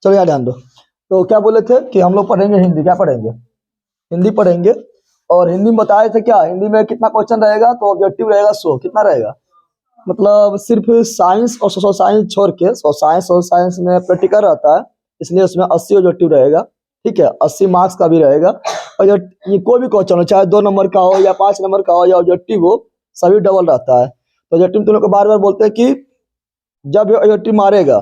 चलो यहाँ ध्यान दो। तो क्या बोले थे कि हम लोग पढ़ेंगे हिंदी, क्या पढ़ेंगे? हिंदी पढ़ेंगे। और हिंदी में बताए थे क्या, हिंदी में कितना क्वेश्चन रहेगा, तो ऑब्जेक्टिव रहेगा 100। कितना रहेगा? मतलब सिर्फ साइंस और सोशल साइंस छोड़ के, सोशल साइंस में प्रैक्टिकल रहता है, इसलिए उसमें 80 ऑब्जेक्टिव रहेगा। ठीक है, 80 मार्क्स का भी रहेगा। और ये कोई भी क्वेश्चन हो, चाहे 2 नंबर का हो या 5 नंबर का हो या ऑब्जेक्टिव हो, सभी डबल रहता है। तो ऑब्जेक्टिव तुम लोग को बार बार बोलते हैं कि जब ये ऑब्जेक्टिव मारेगा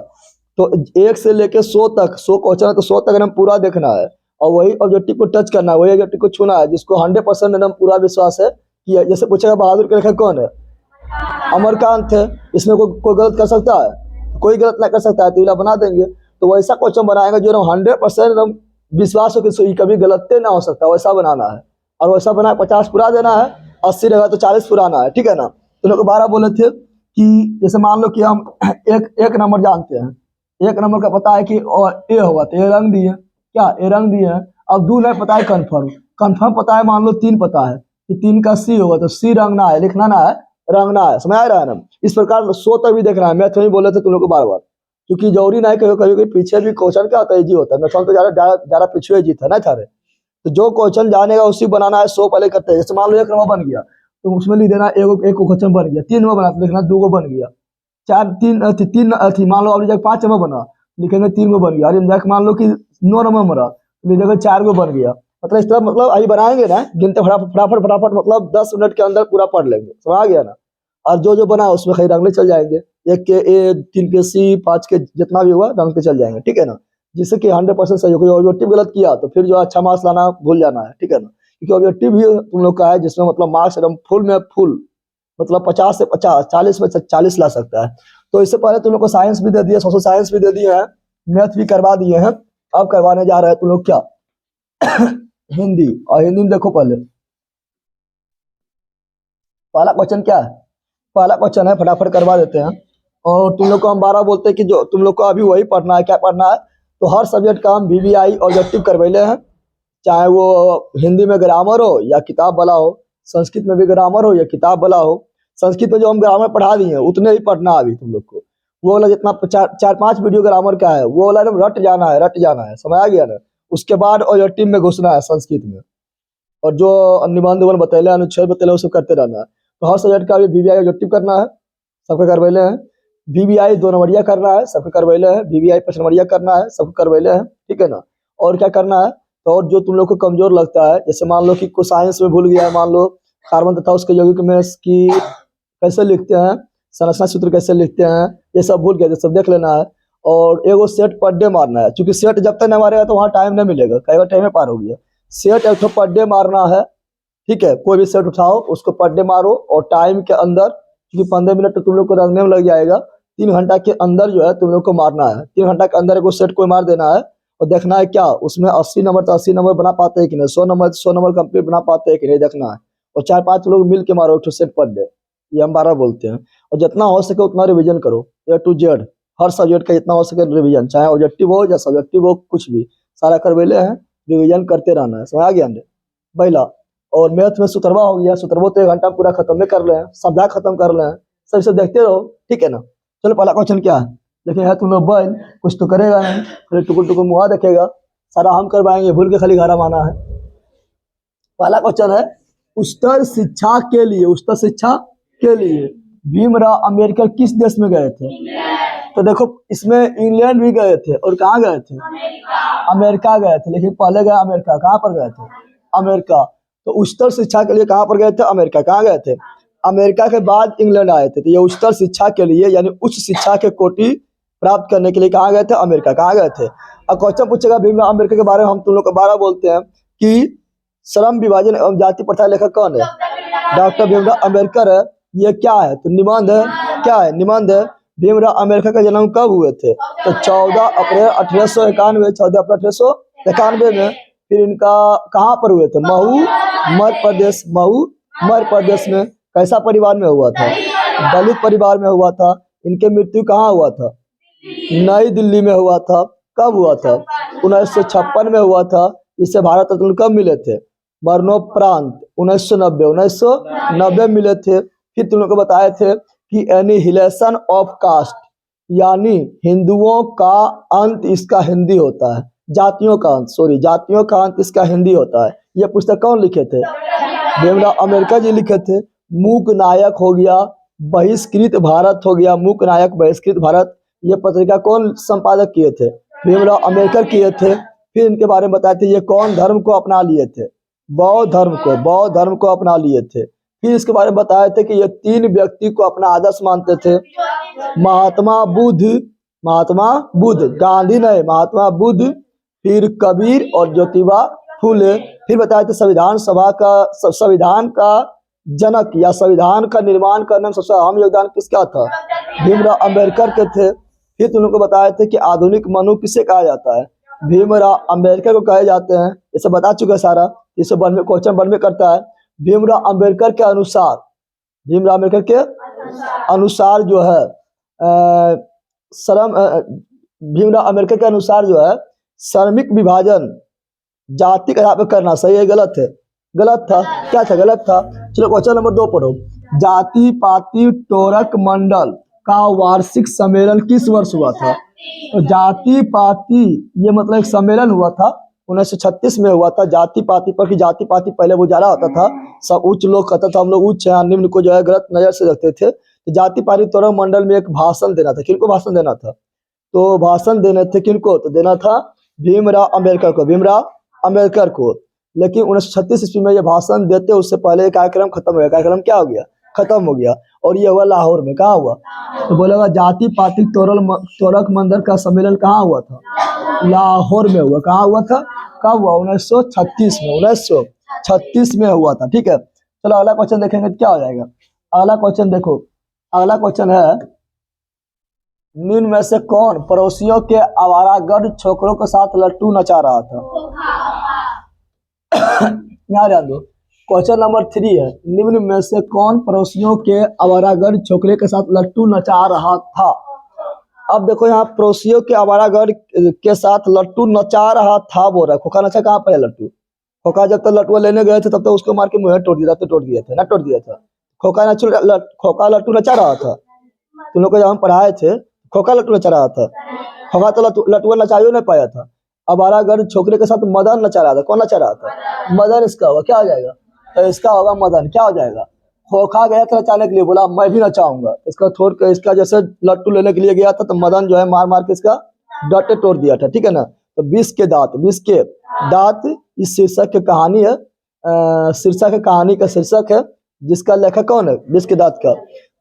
तो 1 से लेके 100 तक, 100 क्वेश्चन है तो 100 तक एकदम पूरा देखना है, और वही ऑब्जेक्टिव को टच करना है, वही ऑब्जेक्टिव को छूना है, जिसको 100% एकदम पूरा विश्वास है कि जैसे पूछेगा बहादुर के लेखक कौन है, अमरकांत है, इसमें कोई गलत कर सकता है? कोई गलत ना कर सकता है, तो इला बना देंगे। तो वैसा क्वेश्चन बनाएगा जो 100% एकदम विश्वास हो कि कभी गलती ना हो सकता, वैसा बनाना है। और वैसा बना 50 पूरा देना है, 80 रहेगा तो 40 पुराना है। ठीक है ना? तो लोग 12 बोले थे कि जैसे मान लो कि हम एक नंबर जानते हैं, एक नंबर का पता है कि ए होगा तो ए रंग दिए, क्या ए रंग दिए हैं। अब 2 नहीं पता है, कन्फर्म कन्फर्म पता है, मान लो 3 पता है कि 3 का सी होगा, तो सी रंगना है, लिखना ना है, रंगना है। समझ आ रहा है ना? इस प्रकार 100 तक भी देख रहा है। मैथ में बोले थे तुम लोग को बार बार, क्योंकि जरूरी नहीं कभी कभी पीछे भी क्वेश्चन क्या होता है, इजी होता है। मैथ तो ज्यादा पीछे जीत है ना थारे। तो जो क्वेश्चन जानेगा उसी बनाना है, 100 पहले करते हैं। जैसे मान लो 1 नंबर बन गया तो उसमें लिख देना एक क्वेश्चन बन गया। 3 नंबर बना तो लिखना 2 बन गया। 3 मान लो अब जब 5 नंबर बना, लिखेंगे 3 बन गया। और मान लो कि 9 नंबर बना, लिखेंगे 4 बन गया। मतलब इस तरह, मतलब अभी बनाएंगे ना, गिनते फटाफट फटाफट, मतलब 10 मिनट के अंदर पूरा पढ़ लेंगे। समझ आ गया ना? और जो जो बना उसमें कहीं रंगने चल जाएंगे, 1 के ए, 3 के सी, 5 के जितना भी हुआ रंगते चल जाएंगे। ठीक है ना? जिससे कि 100% सही हो। कोई ऑब्जेक्टिव गलत किया तो फिर जो अच्छा मार्क्स लाना भूल जाना है। ठीक है ना? क्योंकि ऑब्जेक्टिव भी तुम लोग का है जिसमें मतलब मार्क्स एकदम फुल में फुल, मतलब 50 से 50, 40 में 40 ला सकता है। तो इससे पहले तुम लोग को साइंस भी दे दिया, सोशल साइंस भी दे दिए हैं, मैथ भी करवा दिए हैं। अब करवाने जा रहे हैं तुम लोग क्या हिंदी। और हिंदी में देखो, पहला क्वेश्चन क्या है? पहला क्वेश्चन है, फटाफट करवा देते हैं। और तुम लोग को हम 12 बोलते हैं कि जो तुम लोग को अभी वही पढ़ना है। क्या पढ़ना है? तो हर सब्जेक्ट का हम VVI ऑब्जेक्टिव करवैले हैं, चाहे वो हिंदी में ग्रामर हो या किताब वाला हो, संस्कृत में भी ग्रामर हो या किताब वाला हो। संस्कृत में जो हम ग्रामर पढ़ा दिए हैं उतने ही पढ़ना है अभी तुम लोग को। वो वाला जितना 4-5 वीडियो ग्रामर का है, वो वाला एकदम रट जाना है, रट जाना है। समझ आ गया ना? उसके बाद ऑब्जेक्टिव में घुसना है संस्कृत में, और जो निबंध उबंध बतैले, अनुच्छेद बतैले, वो सब करते रहना है। तो हर सब्जेक्ट का भी VVI ऑब्जेक्टिव करना है, सबके करवैले हैं। VVI 2 नंबरिया करना है, सबके करवैले हैं। VVI 5 नंबरिया करना है, सबके करवैले हैं। ठीक है ना? और क्या करना है? तो और जो तुम लोग को कमजोर लगता है, जैसे मान लो कि कोई साइंस में भूल गया है, मान लो कार्बन तथा उसके यौगिक में की कैसे लिखते हैं, संरचना सूत्र कैसे लिखते हैं, ये सब भूल गया, ये सब देख लेना है। और एगो सेट पर डे मारना है, क्योंकि सेट जब तक नहीं मारेगा तो वहाँ टाइम नहीं मिलेगा, कई बार टाइम पार हो गया। सेट एक पर डे मारना है। ठीक है, कोई भी सेट उठाओ, उसको पर डे मारो, और टाइम के अंदर, क्योंकि 15 मिनट तो तुम लोग को रंगने में लग जाएगा, 3 घंटा के अंदर जो है तुम लोग को मारना है। 3 घंटा के अंदर एगो सेट को मार देना है, और देखना है क्या उसमें 80 नंबर तो 80 नंबर बना पाते हैं कि नहीं, 100 नंबर 100 नंबर कंप्लीट बना पाते हैं कि नहीं, देखना है। और 4-5 लोग मिल के मारो एक सेट पर डे, ये हम 12 बोलते हैं। और जितना हो सके उतना रिविजन करो, A to Z, her subject का जितना हो सके रिविजन, चाहे ऑब्जेक्टिव हो या सब्जेक्टिव हो, कुछ भी सारा करवेले हैं, रिविजन करते रहना है। समझ आ गया पहला। और मैथ में सुतरवा हो गया, सुतरवा तो 1 घंटा पूरा खत्म नहीं कर रहे हैं, सब्जा खत्म कर रहे हैं, सब सब देखते रहो। ठीक है ना? चलो पहला क्वेश्चन क्या है? लेकिन है तुम लोग बैल, कुछ तो करेगा नहीं, फिर टुकुर टुकुर मुहा देखेगा, सारा हम करवाएंगे, भूल के खाली घर माना है। पहला क्वेश्चन है, उच्चतर शिक्षा के लिए, उच्चतर शिक्षा के लिए भीमराव अम्बेडकर किस देश में गए थे? तो देखो इसमें इंग्लैंड भी गए थे, और कहाँ गए थे? अमेरिका गए थे। लेकिन पहले गए अमेरिका, कहाँ पर गए थे? अमेरिका। तो उच्चतर शिक्षा के लिए कहाँ पर गए थे? अमेरिका। कहाँ गए थे? अमेरिका के बाद इंग्लैंड आए थे। तो ये उच्चतर शिक्षा के लिए, यानी उच्च शिक्षा के कोटि प्राप्त करने के लिए कहाँ गए थे? अमेरिका। कहाँ गए थे? अब क्वेश्चन पूछेगा भीमराव अम्बेडकर के बारे में, हम तुम लोग को 12 बोलते हैं कि श्रम विभाजन एवं जाति प्रथा लेखक कौन है? डॉक्टर भीमराव अम्बेडकर है। ये क्या है? तो निबंध है। क्या है? निबंध है। भीमराव अम्बेडकर का जन्म कब हुए थे? तो 14 अप्रैल 1891, 14 अप्रैल 1891 में। फिर इनका कहाँ पर हुए थे? महू मध्य प्रदेश, महू मध्य प्रदेश में। कैसा परिवार में हुआ था? दलित परिवार में हुआ था। इनके मृत्यु कहाँ हुआ था? नई दिल्ली में हुआ था। कब हुआ था? 1956 में हुआ था। इससे भारत रत्न कब मिले थे? मरणोपरांत 1990 मिले थे। फिर तुम लोग को बताए थे कि एनिहिलेशन ऑफ कास्ट, यानी हिंदुओं का अंत इसका हिंदी होता है, जातियों का अंत, सॉरी जातियों का अंत इसका हिंदी होता है। यह पुस्तक कौन लिखे थे? भीमराव अम्बेडकर जी लिखे थे। मूक नायक हो गया, बहिष्कृत भारत हो गया, मूक नायक बहिष्कृत भारत, ये पत्रिका कौन संपादक किए थे? भीमराव अम्बेडकर किए थे। फिर इनके बारे में बताए थे, ये कौन धर्म को अपना लिए थे? बौद्ध धर्म को अपना लिए थे। फिर इसके बारे में बताए थे कि ये 3 व्यक्ति को अपना आदर्श मानते थे, महात्मा बुद्ध, गांधी नहीं, महात्मा बुद्ध, फिर कबीर और ज्योतिबा फूले। फिर बताए थे संविधान का जनक या संविधान का निर्माण करने में सबसे अहम योगदान किसका था? भीमराव अम्बेडकर के थे। फिर तुम लोग को बताए थे कि आधुनिक मनु किसे कहा जाता है? भीमराव अम्बेडकर को कहे जाते हैं। ये सब बता चुके सारा, इसे क्वेश्चन बन में करता है। भीमराव अम्बेडकर के अनुसार, भीमराव अम्बेडकर के अनुसार जो है भीमराव अम्बेडकर के अनुसार जो है श्रमिक विभाजन जाति के आधार पर करना सही है गलत है? गलत था। क्या था? गलत था। चलो क्वेश्चन नंबर 2 पढ़ो। जाति पाति टोरक मंडल का वार्षिक सम्मेलन किस वर्ष हुआ था? तो जाति पाति ये मतलब एक सम्मेलन हुआ था 1936 में हुआ था। जाति पाति पर कि जाति पाति पहले गुजारा होता था, सब उच्च लोग कहता था हम लोग उच्च हैं, निम्न को जो है गलत नजर से देखते थे। तो जाति पाति टोरक मंडल में एक भाषण देना था। किनको भाषण देना था? तो भाषण देने थे किनको? तो देना था भीमराव अम्बेडकर को, भीमराव अम्बेडकर को। लेकिन 1936 ईस्वी में ये भाषण देते उससे पहले कार्यक्रम खत्म हो गया। कार्यक्रम क्या हो गया? खत्म हो गया। और ये हुआ लाहौर में। कहाँ हुआ? तो बोलेगा जाति पाति टोरक मंडल का सम्मेलन कहाँ हुआ था? लाहौर में हुआ। कहाँ हुआ था? कब हुआ? 1936 में, 1936 में हुआ था। ठीक है, चलो अगला क्वेश्चन देखेंगे क्या हो जाएगा। अगला क्वेश्चन देखो, अगला क्वेश्चन है निम्न में से कौन पड़ोसियों के आवारागर्द छोकरों के साथ लट्टू नचा रहा था? यहाँ ध्यान दो, क्वेश्चन नंबर 3 है, निम्न में से कौन पड़ोसियों के आवारागर्द छोकरे के साथ लट्टू नचा रहा था? अब देखो यहाँ पड़ोसियों के आवारागर्द के साथ लट्टू नचा रहा था बोल रहा है। खोखा नचा कहाँ पे? लट्टू खोखा जब तक लट्टू लेने गए थे तब तक उसको मार के मुँह तोड़ दिया था, तोड़ दिया था ना? तोड़ दिया था। खोखा लट्टू नचा रहा था। तुम लोग को जब हम पढ़ाए थे खोखा लट्टू नचा रहा था। खोखा तो लट्टू नचाइयो नहीं पाया था। आवारागर्द छोकरे के साथ मदन नचा रहा था। कौन नचा रहा था? मदन। इसका होगा क्या हो जाएगा? तो इसका होगा मदन। क्या हो जाएगा? खोखा गया था नचाने के लिए, बोला मैं भी नचाऊंगा। इसका छोड़ के इसका जैसे लट्टू लेने के लिए गया था तो मदन जो है मार मार के इसका डटे तोड़ दिया था। ठीक है ना? तो विष के दांत इस शीर्षक की कहानी है, शीर्षक है, कहानी का शीर्षक है, जिसका लेखक कौन है? विष के दांत का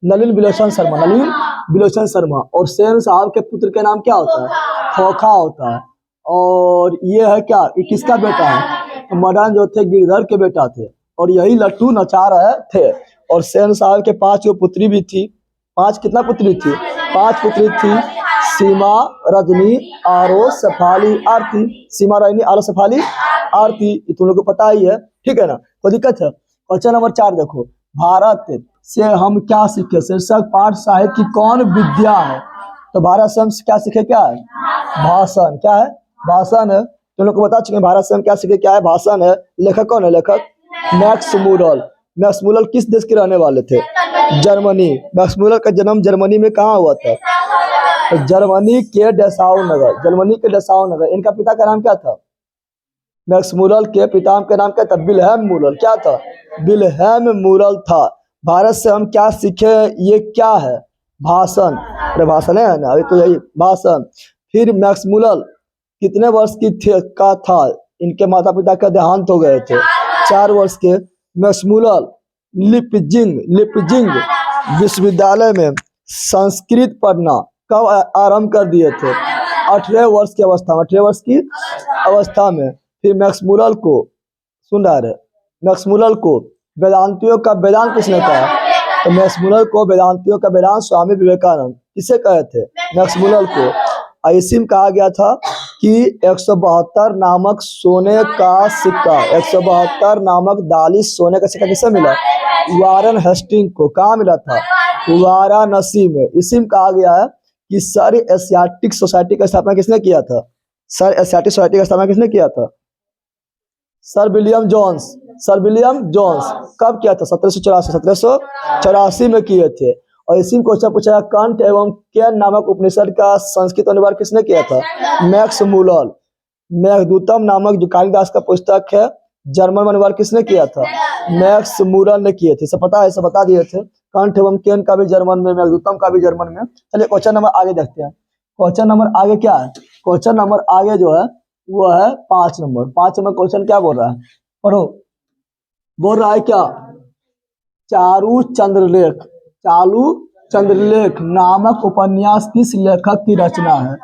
नलिन बिलोचन शर्मा, नलिन बिलोचन शर्मा। और सेन साहब के पुत्र के नाम क्या होता है? खोखा होता है। और ये है क्या, ये किसका बेटा है? तो मदन जो थे गिरधर के बेटा थे और यही लट्टू नचा रहे थे। और सेन साहब के 5 पुत्री भी थी। 5 कितना पुत्री थी? 5 पुत्री थी। सीमा, रजनी, आरो, सफाली, आरती। सीमा, रजनी, आरो, सफाली, आरती। ये तुम लोग को पता ही है। ठीक है ना? तो दिक्कत है। क्वेश्चन नंबर 4 देखो, भारत से हम क्या सीखे? शीर्षक पाठ साहित्य की कौन विद्या है? तो भारत से हम क्या सीखे? क्या है? भाषण। क्या है? भाषण है। तुम लोग को बता चुके हैं भारत से हम क्या सीखे। क्या है? भाषण है। लेखक कौन है? लेखक मैक्स मूलर। मैक्स मूलर किस देश के रहने वाले थे? जर्मनी। मैक्स मूलर का जन्म जर्मनी में कहाँ हुआ था? तो जर्मनी के डेसाउ नगर, जर्मनी के डेसाउ नगर। इनका पिता का नाम क्या था? मैक्स मूलर के पिता का नाम क्या था? Wilhelm Müller. क्या था? विल्हेम मूलर था। भारत से हम क्या सीखे? ये क्या है? भाषण। अरे भाषण है ना, अभी तो यही भाषण। फिर मैक्स मूलर कितने वर्ष का था? इनके माता पिता का देहांत हो गए थे 4 वर्ष के। मैक्स मूलर लिपजिंग विश्वविद्यालय में संस्कृत पढ़ना कब आरंभ कर दिए थे? 18 वर्ष की अवस्था में, 18 वर्ष की अवस्था में। फिर मैक्स मूलर को, सुन रहा है, मैक्स मूलर को वेदांतियों का वेदांत किसने कहा? तो मैक्स मूलर को वेदांतियों का वेदांत स्वामी विवेकानंद किसे कहे थे? मैक्स मूलर को। इसी में कहा गया था कि 172 नामक सोने का सिक्का, 172 नामक दालिश सोने का सिक्का किसे मिला? वारन हेस्टिंग को। कहाँ मिला था? वाराणसी में। इसी में कहा गया है कि सर एशियाटिक सोसाइटी का स्थापना किसने किया था? सर एशियाटिक सोसाइटी का स्थापना किसने किया था? Sir William Jones. Sir William Jones. कब किया था? 1784 में किए थे। और इसी में क्वेश्चन पूछा कंठ एवं केन नामक उपनिषद का संस्कृत अनुवाद किसने किया था? Max Muller. मेघदूतम नामक जो कालिदास का पुस्तक है जर्मन में अनुवाद किसने किया था? मैक्स मूलर ने किए थे। सब पता है, सब बता दिए थे। कंठ एवं केन का भी जर्मन में, मेघदूतम का भी जर्मन में। चलिए क्वेश्चन नंबर आगे देखते हैं। क्वेश्चन नंबर आगे क्या है? क्वेश्चन नंबर आगे जो है वो है 5 नंबर। 5 नंबर क्वेश्चन क्या बोल रहा है? पढ़ो। बोल रहा है क्या? चारु चंद्रलेख, चारु चंद्रलेख नामक उपन्यास किस लेखक की रचना है?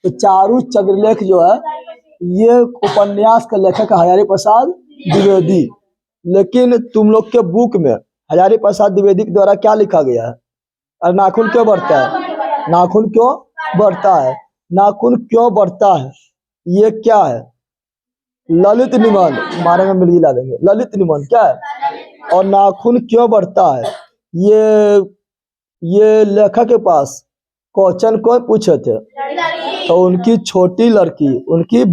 तो चारु चंद्रलेख जो है ये उपन्यास का लेखक है हजारी प्रसाद द्विवेदी। लेकिन तुम लोग के बुक में हजारी प्रसाद द्विवेदी के द्वारा क्या लिखा गया है? और नाखून क्यों बढ़ता है? नाखून क्यों बढ़ता है? नाखून क्यों बढ़ता है? ये क्या है? ललित निबंध। मारे में मिला देंगे। ललित निबंध क्या है? और नाखून क्यों बढ़ता है? ये लेखक के पास क्वेश्चन कौन पूछे थे? तो उनकी छोटी लड़की, उनकी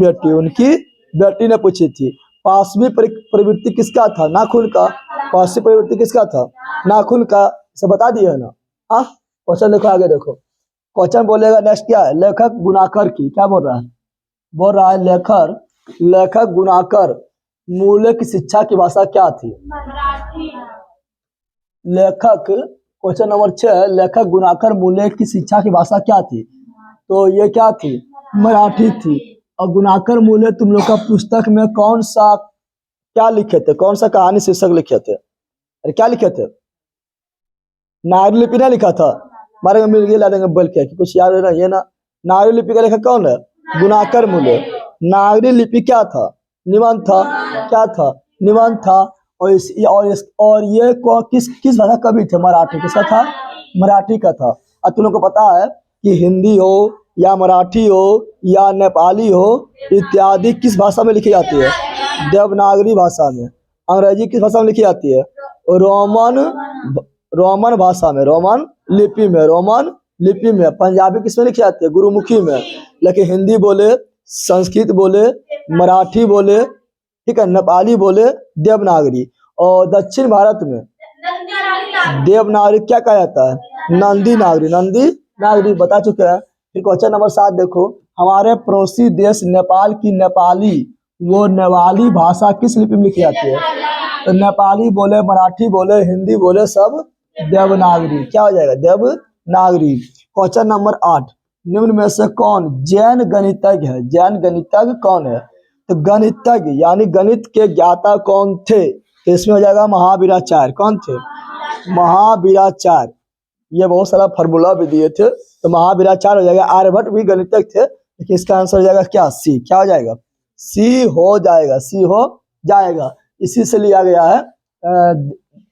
बेटी ने पूछी थी। पांचवी प्रवृत्ति किसका था? नाखून का। पांचवी प्रवृत्ति किसका था? नाखून का। सब बता दिए है ना? हाँ, क्वेश्चन देखो, आगे देखो। क्वेश्चन बोलेगा नेक्स्ट क्या है? लेखक गुणाकर की, क्या बोल रहा है? बोल रहा है लेखक गुणाकर मूल्य की शिक्षा की भाषा क्या थी? लेखक, क्वेश्चन नंबर 6, लेखक गुणाकर मूल्य की शिक्षा की भाषा क्या थी? तो ये क्या थी? मराठी थी। और गुणाकर मूल्य तुम लोग का पुस्तक में कौन सा क्या लिखे थे? कौन सा कहानी शीर्षक लिखे थे? अरे क्या लिखे थे? नागरी लिपि ना लिखा था? बारे में मिल गया, ला देंगे बोल के कि कुछ याद है ना? ये ना, नागरी लिपि का लेखक कौन है? गुणाकर मूल्य। नागरी लिपि क्या था? निबंध था। क्या था? निबंध था। और ये किस भाषा का भी थे? मराठी। किसका था? मराठी का था। और तुम लोग को पता है कि हिंदी हो या मराठी हो या नेपाली हो इत्यादि किस भाषा में लिखी जाती है? देवनागरी भाषा में। अंग्रेजी किस भाषा में लिखी जाती है? रोमन भाषा में, रोमन लिपि में। पंजाबी किसमें लिखी जाती है? गुरुमुखी में। लेकिन हिंदी बोले, संस्कृत बोले, मराठी बोले, ठीक है, नेपाली बोले देवनागरी। और दक्षिण भारत में देवनागरी क्या कहा जाता है? नंदी नागरी बता चुके हैं। फिर क्वेश्चन नंबर 7 देखो। हमारे पड़ोसी देश नेपाल की नेपाली भाषा किस लिपि में लिखी जाती है? तो नेपाली बोले, मराठी बोले, हिंदी बोले, सब देवनागरी। क्या हो जाएगा? देवनागरी। क्वेश्चन नंबर 8, निम्न में से कौन जैन गणितज्ञ है? जैन गणितज्ञ कौन है? तो गणितज्ञ यानी गणित के ज्ञाता कौन थे? तो इसमें हो जाएगा महावीराचार्य। कौन थे? महावीराचार्य। ये बहुत सारा फार्मूला भी दिए थे, तो महावीराचार्य हो जाएगा। आर्यभट्ट भी गणितज्ञ थे, लेकिन इसका आंसर हो जाएगा क्या? सी। क्या हो जाएगा? सी हो जाएगा। इसी से लिया गया है,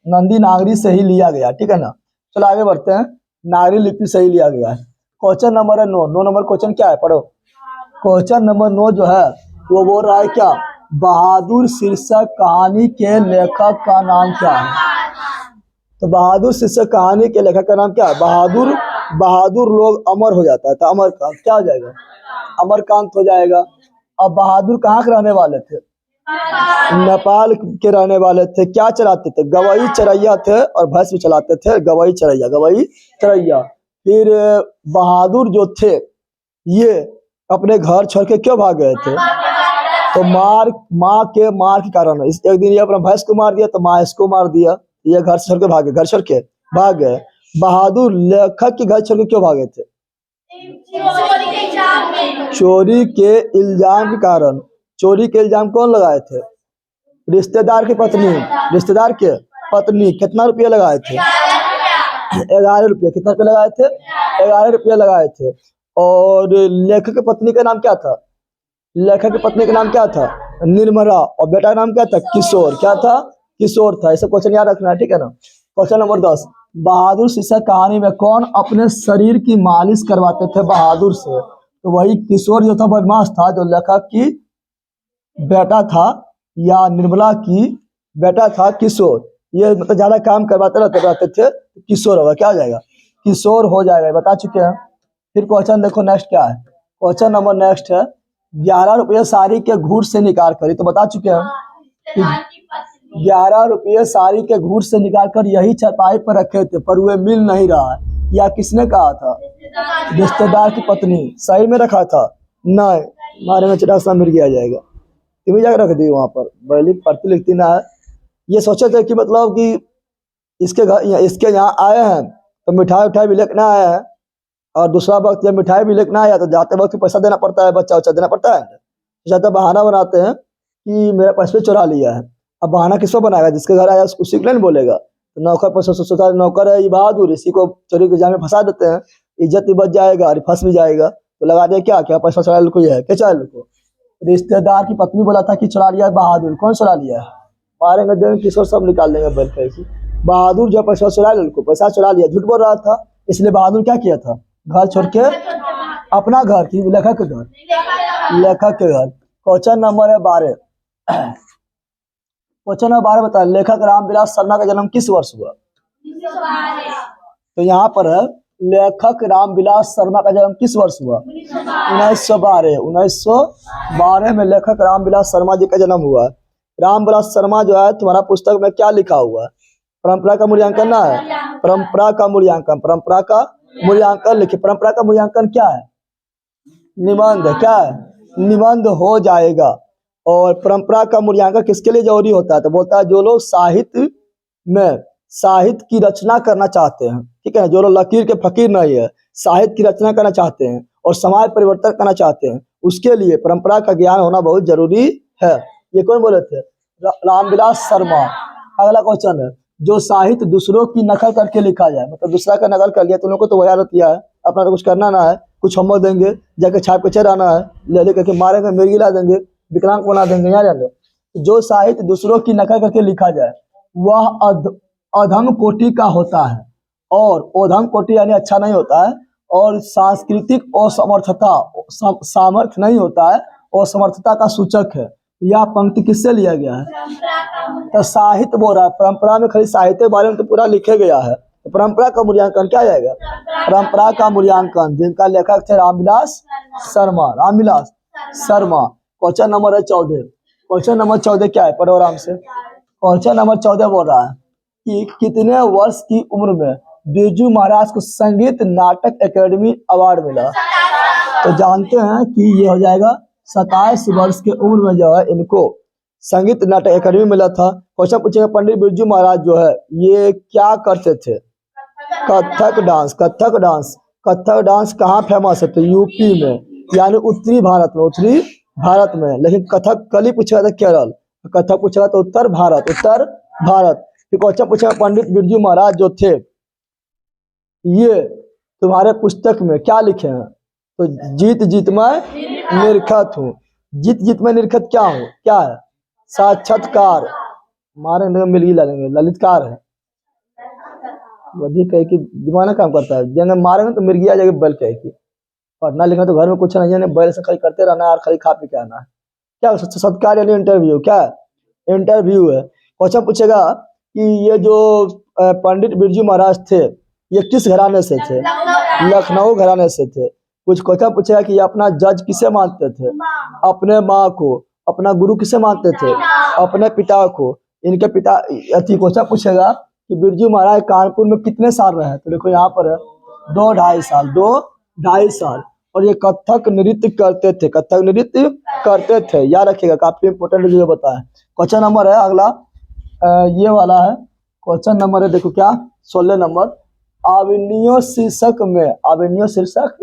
नंदी नागरी से ही लिया गया, ठीक है ना। चलो आगे बढ़ते हैं। नागरी लिपि से ही लिया गया है। क्वेश्चन नंबर 9 नंबर क्वेश्चन क्या है? पढ़ो। क्वेश्चन नंबर 9 जो है वो बोल रहा है क्या? बहादुर शीर्षक कहानी के लेखक का नाम क्या है? तो बहादुर शीर्षक कहानी के लेखक का नाम क्या है? बहादुर लोग अमर हो जाता है, तो अमरकांत। क्या हो जाएगा? अमरकांत हो जाएगा। अब बहादुर कहाँ के रहने वाले थे? नेपाल के रहने वाले थे। क्या चलाते थे? गवई चरैया थे, और भैंस भी चलाते थे। गवई चरैया। फिर बहादुर जो थे ये अपने घर छोड़ के क्यों भाग गए थे? तो माँ के कारण। एक दिन ये अपना भैंस को मार दिया, तो माँ इसको मार दिया। ये घर छोड़ के भाग गए। बहादुर लेखक के घर छोड़ के क्यों भागे थे? चोरी के इल्जाम के कारण। चोरी के इल्जाम कौन लगाए थे? रिश्तेदार की पत्नी। कितना रुपया लगाए थे? 11 रुपया। कितना रुपया लगाए थे? 11 रुपया लगाए थे। और लेखक की पत्नी का नाम क्या था? निर्मला। और बेटा का नाम क्या था? किशोर। क्या था? किशोर था। ऐसा क्वेश्चन याद रखना है, ठीक है ना। क्वेश्चन नंबर 10, बहादुर शीर्षक कहानी में कौन अपने शरीर की मालिश करवाते थे बहादुर से? तो वही किशोर जो था, बदमाश था, जो लेखक की बेटा था, या निर्मला की बेटा था किशोर। ये मतलब ज्यादा काम करवाते रहते थे। किशोर होगा। क्या हो जाएगा? किशोर हो जाएगा। बता चुके हैं। फिर क्वेश्चन देखो नेक्स्ट क्या है। क्वेश्चन नंबर नेक्स्ट है 11 रुपये साड़ी के घूर से निकाल करी। तो बता चुके हैं कि 11 रुपये साड़ी के घूर से निकालकर यही चारपाई पर रखे थे, पर वे मिल नहीं रहा है। या किसने कहा था? रिश्तेदार की पत्नी। सही में रखा था? नहीं, हमारे में चटासा मिल गया जाएगा। तुम्हें जाकर रख दी वहां पर, बैली पढ़ती लिखती ना है। ये सोचे थे कि मतलब कि इसके घर, इसके यहाँ आए हैं तो मिठाई उठाई भी लेकर आए हैं, और दूसरा वक्त जब मिठाई भी लेकर आया तो जाते वक्त पैसा देना पड़ता है, बच्चा उच्चा देना पड़ता है। ज्यादा बहाना बनाते हैं कि मेरा पैसे चुरा लिया है। अब बहाना किसको बनाएगा? जिसके घर आया उसी को नहीं बोलेगा। तो नौकर पैसा सोचता नौकर है ये बहादुर, इसी को चोरी के जाल में फंसा देते हैं, इज्जत भी बच जाएगा और फंस भी जाएगा। तो लगा दे क्या क्या पैसा चुरा कोई है क्या? चुरा को रिश्तेदार की पत्नी बोला था कि चुरा लिया बहादुर। कौन चुरा लिया है? मारेंगे देंगे किशोर सब निकाल देंगे बैल पैसे। बहादुर जो पैसा चुरा लिया, पैसा चुरा लिया, झूठ बोल रहा था, इसलिए बहादुर क्या किया था? घर छोड़ के अपना घर की लेखक के घर, लेखक के घर। क्वेश्चन नंबर है 12। क्वेश्चन नंबर 12 बता, लेखक रामविलास शर्मा का जन्म किस वर्ष हुआ? तो यहाँ पर है लेखक रामविलास शर्मा का जन्म किस वर्ष हुआ? 1912। 1912 में लेखक रामविलास शर्मा जी का जन्म हुआ। रामविलास शर्मा जो है तुम्हारा पुस्तक में क्या लिखा हुआ है? परंपरा का मूल्यांकन ना है, परंपरा का मूल्यांकन, परंपरा का मूल्यांकन लिखिए। परंपरा का मूल्यांकन क्या है? निबंध है। क्या है? निबंध हो जाएगा। और परंपरा का मूल्यांकन किसके लिए जरूरी होता है? तो बोलता है जो लोग साहित्य में साहित्य की रचना करना चाहते हैं, ठीक है, जो लोग लकीर के फकीर नहीं है, साहित्य की रचना करना चाहते हैं और समाज परिवर्तन करना चाहते हैं, उसके लिए परंपरा का ज्ञान होना बहुत जरूरी है। ये कौन बोले थे? रामविलास शर्मा। अगला क्वेश्चन है, जो साहित्य दूसरों की नकल करके लिखा जाए, मतलब दूसरा का नकल कर लिया, तुम लोग को तो वही आदत है, अपना तो कुछ करना ना है, कुछ होमवर्क देंगे जाके छाप के चढ़ाना है, ले ले करके मारेंगे, मिर्गी ला देंगे, विकलांग बना देंगे। यहाँ जाने जो साहित्य दूसरों की नकल करके लिखा जाए वह अधम कोटि का होता है, और अधम कोटि यानी अच्छा नहीं होता है, और सांस्कृतिक असमर्थता सामर्थ्य नहीं होता है, और समर्थता का सूचक है। यह पंक्ति किससे लिया गया है? तो साहित्य बोल रहा है, परंपरा में खाली साहित्य के बारे में तो पूरा लिखे गया है। तो परंपरा का मूल्यांकन क्या जाएगा? परंपरा का मूल्यांकन, जिनका लेखक थे रामविलास शर्मा। रामविलास शर्मा। क्वेश्चन नंबर है 14। क्वेश्चन नंबर 14 क्या है? पढ़ो आराम से। क्वेश्चन नंबर 14 बोल रहा है कि कितने वर्ष की उम्र में बिरजू महाराज को संगीत नाटक एकेडमी अवार्ड मिला? तो जानते हैं कि ये हो जाएगा 27 वर्ष की उम्र में जो है इनको संगीत नाटक एकेडमी मिला था। क्वेश्चन पूछेगा पंडित बिरजू महाराज जो है ये क्या करते थे? Kathak dance. Kathak dance. Kathak dance कहाँ फेमस है? तो यूपी में, यानी उत्तरी भारत में, उत्तरी भारत में। लेकिन कथक कली पूछेगा तो केरल, कथक पूछेगा तो उत्तर भारत, उत्तर भारत। फिर क्वेश्चन पूछेगा पंडित बिरजू महाराज जो थे ये तुम्हारे पुस्तक में क्या लिखे हैं? तो जीत जीत मैं निरखत हूँ। जीत जीत में निरखत क्या हूँ? क्या है? साक्षात्कार। मारे मिलगी लेंगे, ललितकार है। कह कि दिमाग ना काम करता है, जब मारेंगे तो मिर्गी आ जाएगी बैल कह की। पढ़ना लिखना तो घर में कुछ नहीं है, बैल से खाली करते रहना है और खाली खा पी के आना है। क्या सत्कार यानी इंटरव्यू? क्या है? इंटरव्यू है। क्वेश्चन पूछेगा कि ये जो पंडित बिरजू महाराज थे ये किस घराने से थे? लखनऊ घराने से थे। कुछ क्वेश्चन पूछेगा कि ये अपना जज किसे मानते थे? अपने माँ को। अपना गुरु किसे मानते थे? अपने पिता को। इनके पिता अति क्वेश्चन पूछेगा कि बिरजू महाराज कानपुर में कितने साल रहे? तो देखो यहाँ पर है 2-2.5 साल, 2-2.5 साल। और ये कथक नृत्य करते थे, कथक नृत्य करते थे, याद रखिएगा, काफी इंपोर्टेंट जो बताया। क्वेश्चन नंबर है अगला, ये वाला है क्वेश्चन नंबर है, देखो क्या 16 नंबर। अवेन्यू शीर्षक में, अवेन्यू शीर्षक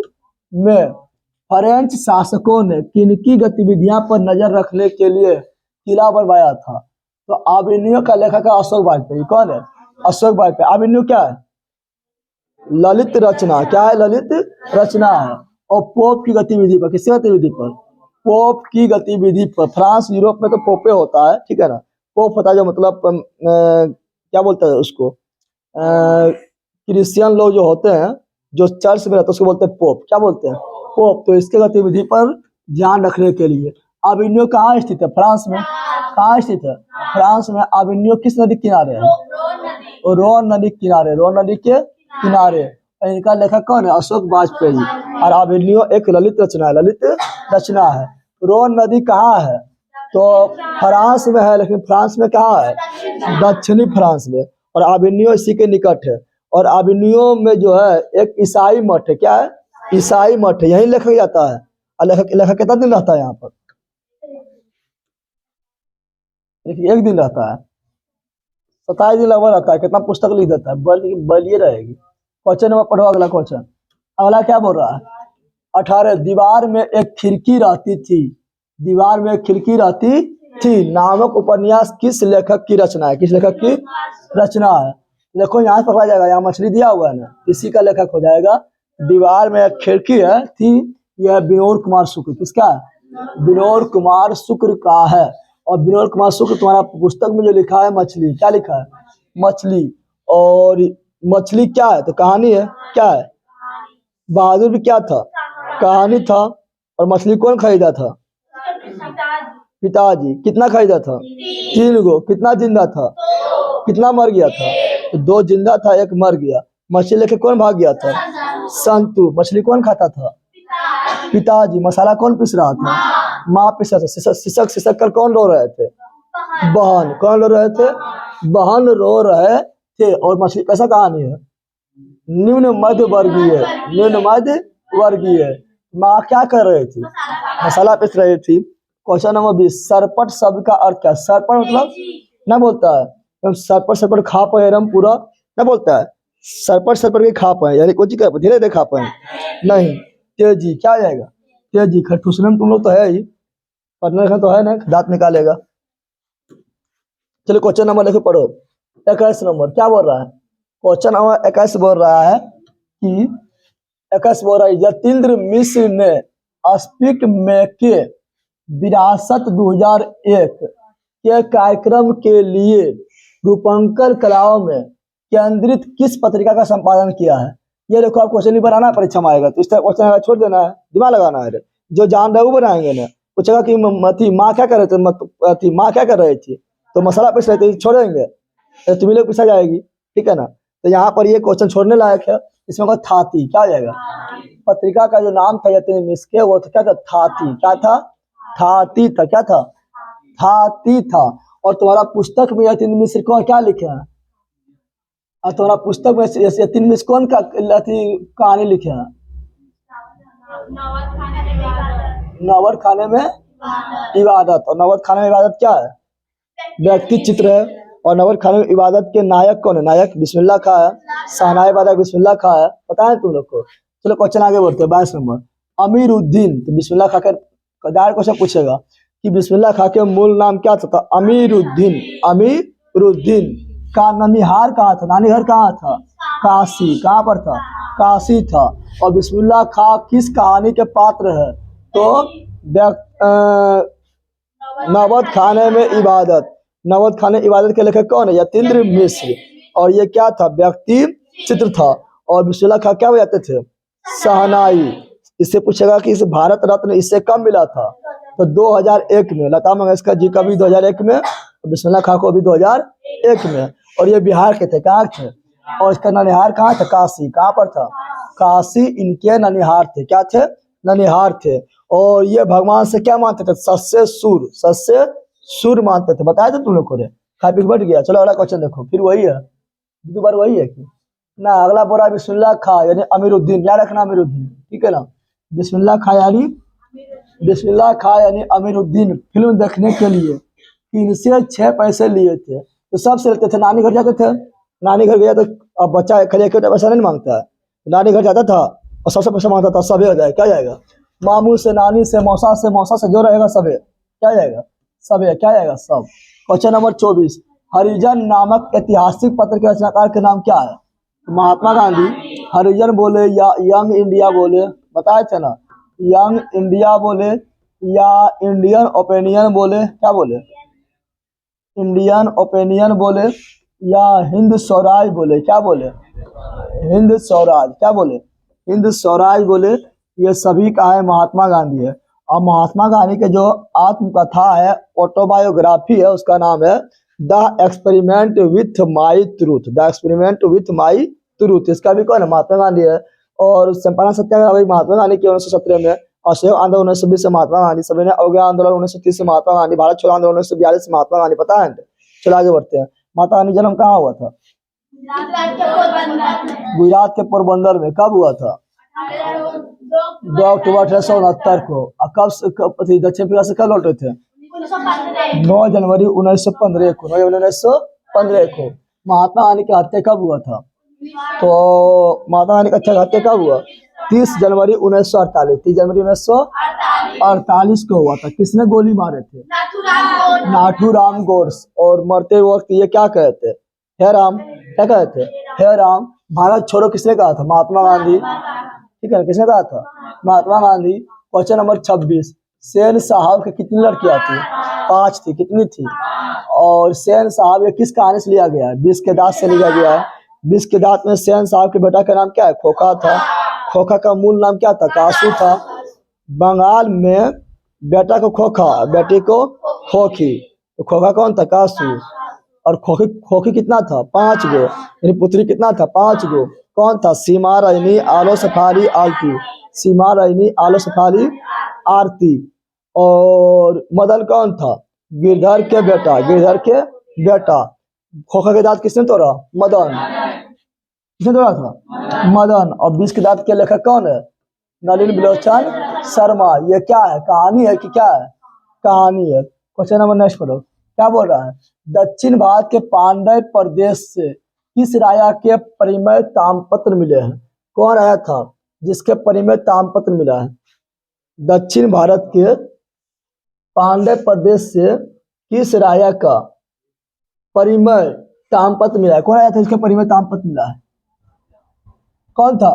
में फ्रेंच शासकों ने किनकी गतिविधियां पर नजर रखने के लिए किला बनवाया था? तो अवेन्यू का लेखक है अशोक वाजपेयी। कौन है? अशोक वाजपेयी। अवेन्यू क्या है? ललित रचना। क्या है? ललित रचना है। और पोप की गतिविधि पर, किसकी गतिविधि पर? पोप की गतिविधि पर। फ्रांस यूरोप में तो पोपे होता है, ठीक है ना। पोप होता है जो मतलब क्या बोलते हैं उसको, क्रिश्चियन लोग जो होते हैं जो चर्च में रहते हैं उसको बोलते हैं पोप। क्या बोलते हैं? पोप। तो इसके गतिविधि पर ध्यान रखने के लिए। अवेन्यू कहाँ स्थित है? फ्रांस में। कहाँ स्थित है? फ्रांस में। अवेन्यू किस नदी के किनारे है? रोन नदी के किनारे, रोन नदी के किनारे। इनका लेखक कौन है? अशोक वाजपेयी। और अवेन्यू एक ललित रचना है, ललित रचना है। रोन नदी कहाँ है? तो फ्रांस में है, लेकिन फ्रांस में कहाँ है? दक्षिणी फ्रांस में। और आविनियो इसी के निकट है। और आविनियो में जो है एक ईसाई मठ है। क्या है? ईसाई मठ है। यही लेखक जाता है। और लेखक लेखक कितना दिन रहता है यहाँ पर? देखिए, एक दिन रहता है। 27 दिन लगभग रहता है। कितना पुस्तक लिख देता है? बलिए रहेगी। क्वेश्चन नंबर पढ़ो, अगला क्वेश्चन। अगला क्या बोल रहा है? 18, दीवार में एक खिड़की रहती थी। दीवार में एक खिड़की रहती थी नामक उपन्यास किस लेखक की रचना है? किस लेखक की रचना है? देखो यहाँ से पकड़ा जाएगा, यहाँ मछली दिया हुआ है ना, इसी का लेखक हो जाएगा। दीवार में एक खिड़की है थी, यह विनोद कुमार शुक्र। किसका है? विनोद कुमार शुक्र का है। और विनोद कुमार शुक्र तुम्हारा पुस्तक में जो लिखा है मछली, क्या लिखा है? मछली। और मछली क्या है? तो कहानी है। क्या है? बहादुर भी क्या था? कहानी था। और मछली कौन खरीदा था? पिताजी। कितना खरीदा था? 3 गो। कितना जिंदा था? कितना मर गया था? तो 2 जिंदा था, 1 मर गया। मछली लेके कौन भाग गया था? संतू। मछली कौन खाता था? पिताजी। मसाला कौन पीस रहा था? माँ पीस रहा था। सिसक सिसक कर कौन रो रहे थे? बहन। कौन रो रहे थे? बहन रो रहे थे। और मछली कैसा कहानी है? निम्न मध्य वर्गीय। निम्न मध्य वर्गीय। माँ क्या कर रही थी? मसाला पीस रही थी। क्वेश्चन नंबर 20, सरपट शब्द का अर्थ क्या है? सरपट मतलब ना बोलता है सरपट सरपट खा पाए रम पूरा ना बोलता है। सरपट सरपट के खा पाए, यानी कुछ धीरे धीरे खा पाए नहीं। तेजी। क्या आ जाएगा? तेजी। खरठूसने में तुम लोग तो है ही, पढ़ने लिखना तो है ना, दांत निकालेगा। चलो क्वेश्चन नंबर लिखे पढ़ो। 21 नंबर क्या बोल रहा है? क्वेश्चन नंबर 21 बोल रहा है कि 21 बोल रहा है, यतीन्द्र मिश्र ने स्पीक में के विरासत 2001 के कार्यक्रम के लिए रूपंकर कलाओं में केंद्रित किस पत्रिका का संपादन किया है? ये देखो, आप क्वेश्चन नहीं बनाना, परीक्षा में आएगा तो इस तरह क्वेश्चन छोड़ देना है, दिमाग लगाना है। जो जान रहे वो बनाएंगे ना। पूछेगा कि माँ क्या कर रहे थे? माँ क्या कर रही थी? तो मसाला पीस रहे थे, छोड़ेंगे तो तुम्हें लोग पूछा जाएगी। ठीक है ना। तो यहाँ पर ये क्वेश्चन छोड़ने लायक है। इसमें को थाती। क्या हो जाएगा? पत्रिका का जो नाम था यतीन्द्र मिश्र के, वो क्या था? थाती। क्या था? थाती था। क्या था? थाती था। और तुम्हारा पुस्तक में यतीन्द्र मिश्र को क्या लिखे हैं? और तुम्हारा पुस्तक में यतीन्द्र मिश्र कौन का कहानी लिखे हैं? नवद खाने में इबादत। और नवद खाने में इबादत क्या है? व्यक्ति चित्र है। और नवद खाने में इबादत के नायक कौन है? नायक बिस्मिल्लाह खां है। शाहनाई इबादत बिस्मिल्लाह खां है। पता है तुम लोग को? चलो क्वेश्चन आगे बढ़ते हैं। 22 नंबर, अमीरुद्दीन। तो बिस्मिल्लाह खां का डायरेक्ट क्वेश्चन पूछेगा कि बिस्मिल्लाह खां के मूल नाम क्या था? अमीरुद्दीन। अमीरुद्दीन का ननिहार कहाँ था? नानी घर कहाँ था? काशी। कहाँ पर था? काशी था। और बिस्मिल्लाह खां किस कहानी के पात्र है? तो नवद खाने में इबादत। नवद खाने इबादत के लेखक कौन है? यतीन्द्र मिश्र। और ये क्या था? व्यक्ति चित्र था। और बिस्मिल्लाह खां क्या बजाते थे? शहनाई। इससे पूछेगा कि इस भारत रत्न इससे कब मिला था? तो 2001 में। लता मंगेशकर जी का भी 2001 में, और बिस्मिल्लाह खां को भी 2001 में। और ये बिहार के थे। कहाँ थे? और इसका ननिहार कहाँ था? काशी। कहाँ पर था? काशी इनके ननिहार थे। क्या थे? ननिहार थे। और ये भगवान से क्या मानते थे? सस्य सूर। सस्य सूर मानते थे। बताया था तुम लोग को? खा पी बढ़ गया। चलो अगला क्वेश्चन देखो, फिर वही है, दोबारा वही है कि ना। अगला बोला बिस्मिल्लाह खां यानी अमीरुद्दीन। याद रखना अमीरुद्दीन। ठीक है ना। बिस्मिल्लाह खां यानी अमीरुद्दीन फिल्म देखने के लिए 3 से 6 पैसे लिए थे। तो सबसे लेते थे, नानी घर जाते थे। नानी घर गया तो अब बच्चा खड़े पैसा नहीं मांगता है। नानी घर जाता था और सबसे पैसा मांगता था। सबे हो जाएगा। क्या जाएगा? मामू से, नानी से, मौसा से जो रहेगा सबे। क्या जाएगा? सबे। क्या जाएगा? सब। क्वेश्चन नंबर 24, हरिजन नामक ऐतिहासिक पत्र के रचनाकार के नाम क्या है? महात्मा गांधी। हरिजन बोले या यंग इंडिया बोले? बताए थे ना। यंग इंडिया बोले या इंडियन ओपिनियन बोले? क्या बोले? इंडियन ओपिनियन बोले या हिंद स्वराज बोले? क्या बोले? हिंद स्वराज। क्या बोले? हिंद स्वराज बोले। ये सभी का है महात्मा गांधी है। और महात्मा गांधी के जो आत्मकथा है, ऑटोबायोग्राफी है, उसका नाम है the experiment with my truth. The experiment with my truth. इसका भी कौन है? महात्मा गांधी है। और चंपारण सत्याग्रह भाई महात्मा गांधी की 1917 में। असहयोग आंदोलन 1920 से महात्मा गांधी, सविनय अवज्ञा आंदोलन 1930 से महात्मा गांधी, भारत छोड़ो आंदोलन 1942 से महात्मा गांधी। पता है? चलो आगे बढ़ते हैं। महात्मा गांधी जन्म कहाँ हुआ था? गुजरात के पोरबंदर में। कब हुआ था? 2 अक्टूबर 1869 को। कब दक्षिण अफ्रीका से कब लौटे थे? 9 जनवरी 1915 को। 9 जनवरी 1915 को। महात्मा गांधी की हत्या कब हुआ था? तो महात्मा गांधी का हत्या कब हुआ? 30 जनवरी 1948। 30 जनवरी 1948 को हुआ था। किसने गोली मारे थे? नाथूराम गोड्स। और मरते वक्त ये क्या कहते? हे राम। क्या कहते? हे राम। भारत छोड़ो किसने कहा था? महात्मा गांधी। ठीक है, किसने कहा था? महात्मा गांधी। Question number 26। सेन साहब की कितनी लड़कियां थी? 5 थी। कितनी थी? और सेन साहब ये किस कहानी से लिया गया है? विष के दांत से लिया गया है। विष के दांत में सेन साहब के बेटा का नाम क्या है? खोखा था। खोखा का मूल नाम क्या था? कासू था। बंगाल में बेटा को खोखा, बेटी को खोखी। तो खोखा कौन था? कासू। और खोखी खोखी कितना था? 5 गो। यानी पुत्री कितना था? 5 गो। कौन था? सीमा, रजनी, आलो, सफारी, आरती। सीमा, रजनी, आलो, सफारी, आरती। और मदन कौन था? गिरधर के बेटा। गिरधर के बेटा। खोखा के दांत किसने तोड़ा? मदन। किसने तोड़ा था? मदन। और विष के दांत के लेखक कौन है? नलिन बिलोचन शर्मा। ये क्या है? कहानी है कि क्या है? कहानी है। क्वेश्चन नंबर नेक्स्ट पढ़ो। क्या बोल रहा है? दक्षिण भारत के पांड्य प्रदेश से किस राजा के परिमय ताम्रपत्र मिले हैं? कौन आया था जिसके परिमय ताम्रपत्र मिला है? दक्षिण भारत के पांड्य प्रदेश से किस राजा का परिमय ताम्रपत्र मिला है? कौन आया था जिसके परिमय ताम्रपत्र मिला है? कौन था?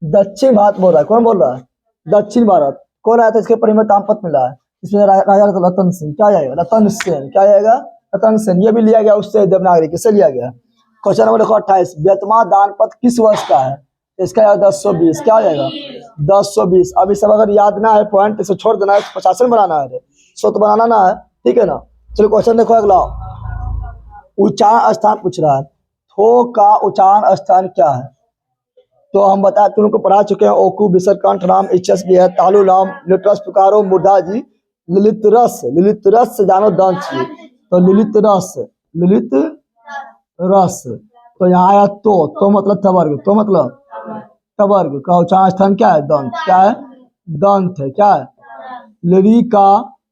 दक्षिण भारत बोल रहा है। कौन बोल रहा है? दक्षिण भारत। कौन आया था इसके परिमय ताम्रपत्र मिला है? इसमें राजा रतन सिंह। क्या जाएगा? रतन सेन। क्या जाएगा? रतन सेन। ये भी लिया गया उससे देवनागरी। किससे लिया गया? Question number 28। बेतमा दानपत्र किस वर्ष का है? इसका 1020। क्या हो जाएगा? 1020। अभी सब अगर याद ना है पॉइंट इसे छोड़ देना है। 50 बनाना है। 100 तो बनाना ना है। ठीक है ना? चलो क्वेश्चन देखो अगला। उच्चारण स्थान पूछ रहा है। थो का उच्चारण स्थान क्या है? तो हम बता तुमको पढ़ा चुके हैं। ओकू, विसर्कंठ, राम, इच्छस भी है, तालु, लाम, लिटरस, पुकारो, मुर्दा जी, ललित रस। ललित रस से जानो दंत जी। तो ललित रस। ललित रस। तो यहाँ आया तो मतलब तवर्ग। तो मतलब तवर्ग का उच्चारण स्थान क्या है? दंत। क्या है? दंत है। क्या है? लरी का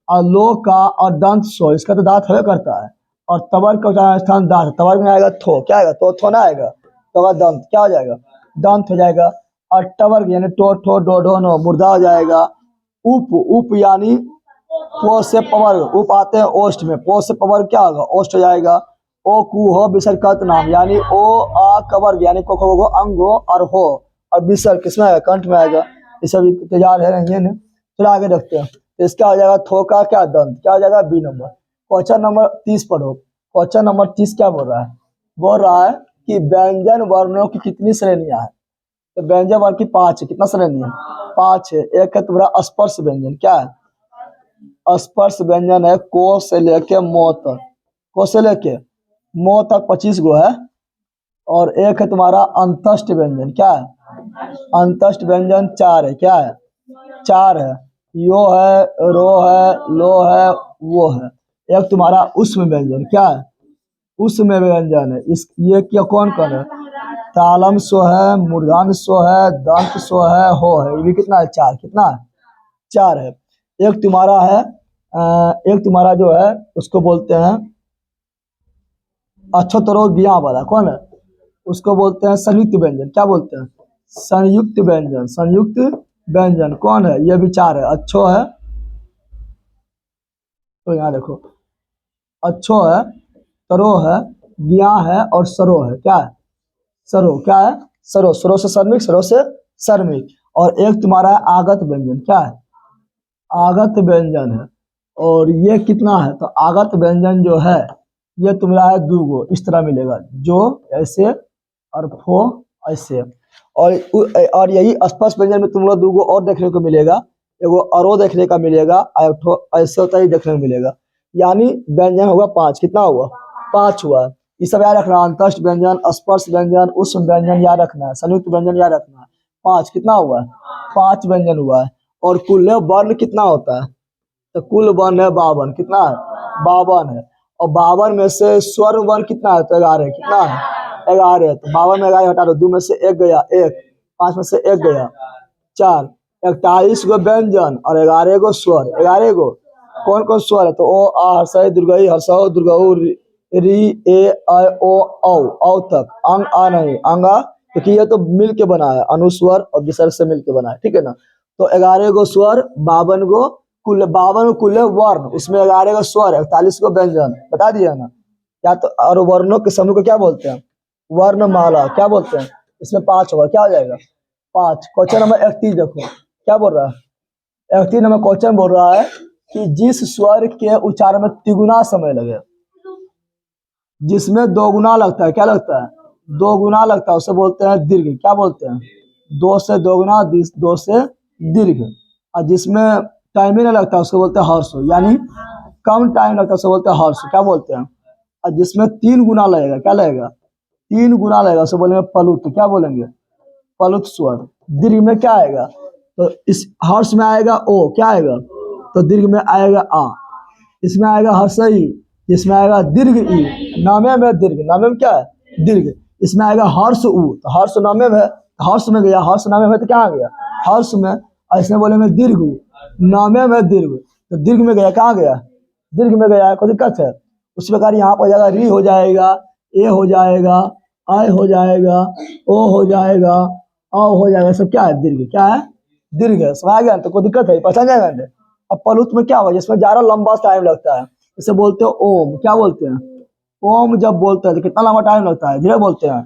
और लो का और दंत सो। इसका तो दांत हवे करता है। और तवर्ग का उच्चारण स्थान दांत। तवर्ग में आएगा थो। क्या आएगा? तो थो ना आएगा तो दंत। क्या हो जाएगा? दंत हो जाएगा। और टवर्ग यानी टो ठो डो ढो नो मुर्दा हो जाएगा। उप। उप यानी पो से पवर्ग। उप आते हैं ओष्ठ में। पो से पवर्ग क्या होगा? ओष्ठ हो जाएगा। ओ कु हो विसर्गत नाम यानी ओ आ कवर्ग यानी को खो अंग हो और हो। और विसर्ग किसमें आएगा? कंठ में आएगा। ये सब तैयार है नहीं है? चलो आगे देखते हैं। तो इसका हो जाएगा थो का क्या? दंत। क्या हो जाएगा? B number. क्वेश्चन नंबर 30 पढ़ो। क्वेश्चन नंबर 30 क्या बोल रहा है? बोल रहा है कि व्यंजन वर्णों की कितनी श्रेणियां हैं? तो व्यंजन वर्ण की 5 है। कितना श्रेणी है? 5 है। एक है तुम्हारा स्पर्श व्यंजन। क्या है? स्पर्श व्यंजन है को से लेके मो तक। को से लेके मो तक 25 गो है। और एक है तुम्हारा अंतस्थ व्यंजन। क्या है? अंतस्थ व्यंजन 4 है। क्या है? 4 है। यो है, रो है, लो है, वो है। एक तुम्हारा उष्म व्यंजन। क्या है? उष्म व्यंजन है। इस ये क्या कौन कौन है? तालम सो है, मूर्धन सो है, दंत सो है, हो है। ये भी कितना है? 4। कितना है? 4 है। एक तुम्हारा है एक तुम्हारा जो है उसको बोलते हैं अक्षतरो ज्ञा वाला। कौन है? उसको बोलते हैं संयुक्त व्यंजन। क्या बोलते हैं? संयुक्त व्यंजन। संयुक्त व्यंजन कौन है? ये भी 4 है। अच्छो है। तो यहाँ देखो अच्छो है, तरो है, ज्ञा है और सरो है। क्या है? सरो। क्या है? सरो। सरो से सर्मिक, सरो से सर्मिक। और एक तुम्हारा है आगत व्यंजन। क्या है? आगत व्यंजन है। और ये कितना है? तो आगत व्यंजन जो है ये तुम्हारा है 2 गो। इस तरह मिलेगा जो ऐसे और फो ऐसे। और यही स्पर्श व्यंजन में तुम लोग 2 गो और देखने को मिलेगा। एगो अरो देखने का मिलेगा, ऐसे होता ही देखने को मिलेगा। यानी व्यंजन होगा 5। कितना हुआ? 5 हुआ। ये सब याद रखना। अंतस्थ व्यंजन, स्पर्श व्यंजन, उष्म व्यंजन याद रखना है। संयुक्त व्यंजन याद रखना है। 5 कितना हुआ है? 5 व्यंजन हुआ है। और कुल वर्ण कितना होता है? तो कुल वर्ण है 52। कितना है? 52 है। और 52 में से स्वर वर्ण कितना है? तो 11 है। कितना है? 11 है। तो 52 में 11 हटा दो, 2 में से 1 गया 1, 5 में से 1 गया 4, 41 गो व्यंजन और 11 गो स्वर। 11 गो कौन कौन स्वर है? तो ओ आ हर्षई दुर्गई हर्षौ दुर्गऊ री ए ऐ ओ औ तक। अंग आ नहीं, अंगा क्योंकि ये तो मिल के बना है, अनुस्वर और विसर्ग से मिल के बना है। ठीक है ना। तो 11 गो स्वर, 52 गो कुल, 52 कुल वर्ण, उसमें 11 गो स्वर, 41 गो व्यंजन। बता दिया ना क्या? तो और वर्णों के समूह को क्या बोलते हैं? वर्णमाला। क्या बोलते हैं? इसमें 5 होगा, क्या हो जाएगा? 5। क्वेश्चन नंबर 31 देखो क्या बोल रहा है। 31 नंबर क्वेश्चन बोल रहा है कि जिस स्वर के उच्चारण में तिगुना समय लगे, जिसमें 2 गुना लगता है, क्या लगता है? 2 गुना लगता है, उसे बोलते हैं दीर्घ। क्या बोलते हैं? 2 से 2 गुना, 2 से दीर्घ। और जिसमें टाइम ही नहीं लगता उसको बोलते हैं हर्ष, यानी कम टाइम लगता है उसे बोलते हैं हर्ष। क्या बोलते हैं? और जिसमें 3 गुना लगेगा, क्या लगेगा? 3 गुना लगेगा उसे बोलेंगे पलुत। क्या बोलेंगे? पलुत स्वर। दीर्घ में क्या आएगा? तो इस हर्ष में आएगा ओ, क्या आएगा? तो दीर्घ में आएगा आ। इसमें आएगा हर्षई, इसमें आएगा दीर्घ ई। नामे में दीर्घ, नामे में क्या है? दीर्घ। इसमें आएगा हर्ष उ, तो हर्ष नामे में, हर्ष में गया, हर्ष नामे में तो क्या आ गया? हर्ष में। और इसमें बोलेंगे दीर्घ उ, नामे में दीर्घ, तो दीर्घ में गया, कहाँ गया? दीर्घ में गया। कोई दिक्कत है? उसी प्रकार यहाँ पर हो जाएगा, री हो जाएगा, ए हो जाएगा, आय हो जाएगा, ओ हो जाएगा, औ हो जाएगा। सब क्या है? दीर्घ। क्या है? दीर्घ है। समझ आ गया? तो कोई दिक्कत है? पहचान जाएगा ना? अब पलुत में क्या होगा? जिसमें ज्यादा लंबा टाइम लगता है, इसे बोलते हैं ओम। क्या बोलते हैं? ओम जब बोलते हैं तो कितना लंबा टाइम लगता है? धीरे बोलते हैं।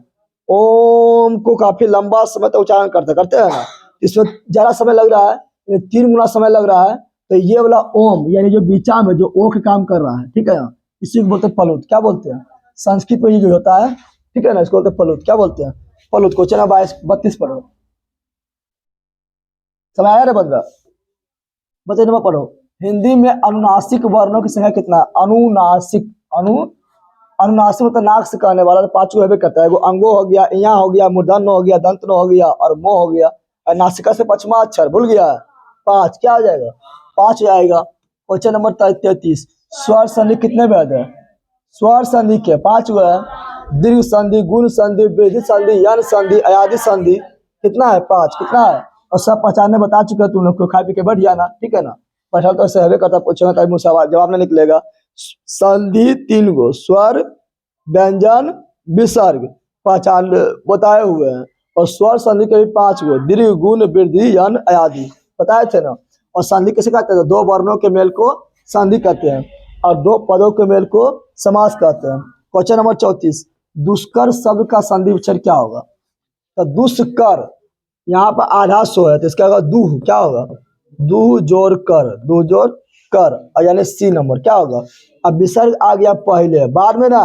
ओम को काफी लंबा समय तक उच्चारण करते हैं ना, इसमें ज्यादा समय लग रहा है, ये 3 गुना समय लग रहा है। तो ये वाला ओम यानी जो बीचा में जो ओ के काम कर रहा है, ठीक है ना, इसी को बोलते हैं पलुत। क्या बोलते हैं? संस्कृत में ये जो होता है, ठीक है ना, इसको बोलते हैं पलुत। क्या बोलते हैं? पलुत। क्वेश्चन नंबर 32 पढ़ो। समय आया रे बंदा? बच्चे नंबर पढ़ो। हिंदी में अनुनासिक वर्णों की संख्या कितना है? अनुनासिक, अनुनासिक मतलब नाक से कहने वाला, तो 5 को करता है। वो अंगो हो गया, इया हो गया, मूर्धन्य हो गया, दंतन हो गया और मोह हो गया। और नासिका से 5वां अक्षर भूल गया? 5। क्या हो जाएगा? 5 आएगा। Question number 33। स्वर संधि कितने भेद है? स्वर संधि के 5 गो है। दीर्घ संधि, गुण संधि, वृद्धि संधि, यन संधि, अयादि संधि। कितना है? 5। कितना है? और सब पहचानने बता चुके तुम लोग को, खा पी के बैठ जाना। ठीक है ना। पढ़ल तो सहबे करता, पूछेगा तभी मुँह से जवाब नहीं निकलेगा। संधि 3 गो, स्वर, व्यंजन, विसर्ग पहचान बताए हुए हैं। और स्वर संधि के भी 5 गो, दीर्घ, गुण, वृद्धि, यन, अयादि बताए थे ना। और संधि कैसे कहते हैं? 2 वर्णों के मेल को संधि कहते हैं और 2 पदों के मेल को समास कहते हैं। Question number 34। दुष्कर शब्द का संधि उच्चार क्या होगा? तो दुष्कर, यहाँ पर आधा सो है तो इसका होगा दूह। क्या होगा? दूह जोड़ कर, दूह जोड़ कर, और यानी सी नंबर। क्या होगा? अब विसर्ग आ गया पहले, बाद में ना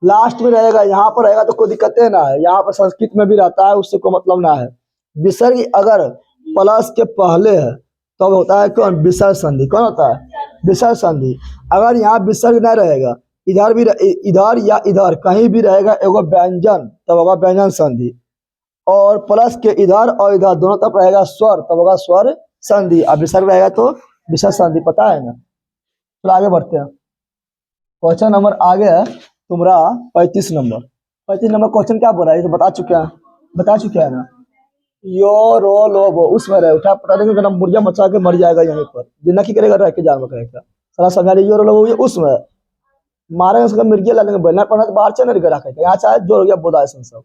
लास्ट में रहेगा। यहाँ पर रहेगा तो कोई दिक्कत है ना, यहाँ पर संस्कृत में भी रहता है, उससे कोई मतलब ना है। विसर्ग अगर प्लस के पहले है तब तो होता है कौन? विसर्ग संधि। कौन होता है? विसर्ग संधि। अगर यहाँ विसर्ग नहीं रहेगा, इधर भी इधर या इधर कहीं भी रहेगा एगो व्यंजन, तब होगा व्यंजन संधि। और प्लस के इधर और इधर दोनों तरफ रहेगा स्वर, तब होगा स्वर संधि। अब विसर्ग रहेगा तो विसर्ग संधि। पता है ना? तो आगे बढ़ते हैं। क्वेश्चन नंबर आगे है तुम्हारा 35 नंबर। 35 नंबर क्वेश्चन क्या बोला है? ये तो बता चुके हैं ना। यो रो लो वो उसमें रहे, उठा पटा देंगे ना, मुर्जा मचा के मर जाएगा यहीं पर। जिन्ना की करेगा, रह के जानवर करेगा। सारा समझा रही यो रो लो वो, ये उसमें मारेंगे उसका मिर्गिया ला लेंगे। बनना पड़ना तो बाहर चल नहीं रखा, यहाँ चाहे जोर हो गया बोदा सब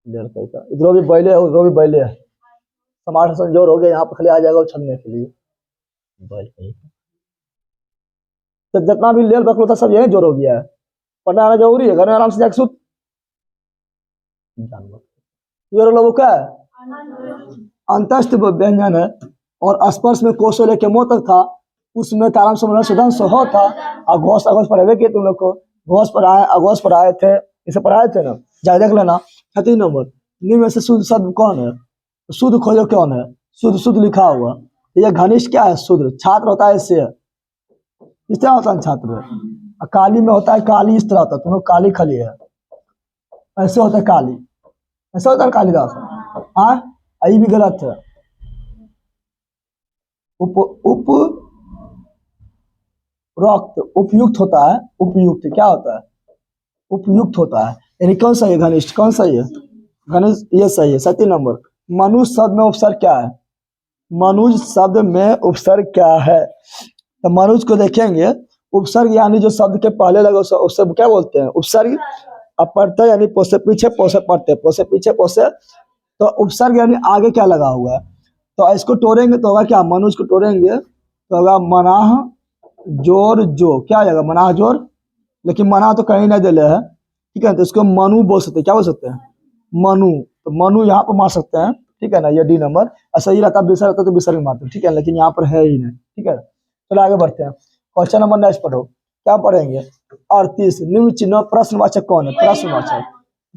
इधरों भी बैले है, उधरों भी बैले है। समाज जोर हो गया, यहाँ पर खाली आ जाएगा उछलने के लिए। तो जितना भी लेल रख लो था सब यही जोर हो गया है। पढ़ना आना जरूरी है, घर में आराम से जाके सुत। ये लोगों का अंतस्थ व्यंजन है। और स्पर्श में कोश लेके मुंह तक था, उसमें ताराम से सुधन सो था। और घोष अघोष पढ़े किए तुम लोग को, घोष पर आए, अघोष पर आए थे, इसे पढ़ाए थे ना, जाए देख लेना। 36 नंबर। निम्न में से शुद्ध शब्द कौन है? शुद्ध खोजो कौन है? शुद्ध शुद्ध लिखा हुआ। ये घनिष्ठ क्या है? शुद्ध। छात्र होता है इससे, इस तरह होता है छात्र। काली में होता है काली, इस तरह होता है। तुम लोग काली खली है, ऐसे होता है काली, ऐसा होता है कालिदास। हाँ, ये भी गलत है। उप उपरोक्त उपयुक्त होता है, उपयुक्त क्या होता है? उपयुक्त होता है। यानी कौन सही है घनिष्ठ, कौन सही है? घनिष्ठ ये सही है। 37 नंबर, मनुज शब्द में उपसर्ग क्या है? मनुज शब्द में उपसर्ग क्या है? तो मनुज को देखेंगे, उपसर्ग यानी जो शब्द के पहले लगे उससे क्या बोलते हैं? उपसर्ग। अपरता यानी पोसे पीछे, पोसे पढ़ते, पोसे पीछे, पोसे। तो उपसर्ग यानी आगे क्या लगा हुआ है। तो इसको तोड़ेंगे तो होगा क्या? मनुज को तोड़ेंगे तो होगा मनाह जोर जो, क्या आ जाएगा? मनाह जोर। लेकिन मना तो कहीं नहीं दिले है, ठीक है, तो इसको मनु बोल सकते हैं। क्या बोल सकते हैं? मनु। तो मनु यहाँ पर मार सकते हैं, ठीक है ना, ये डी नंबर। ऐसा ही रहता, विसर्ग रहता तो विसर्ग मारते, ठीक है, लेकिन यहाँ पर है ही नहीं, ठीक है। चलो आगे बढ़ते हैं। क्वेश्चन नंबर नेक्स्ट पढ़ो, क्या पढ़ेंगे? 38, निम्न चिन्ह प्रश्नवाचक कौन है? प्रश्नवाचक।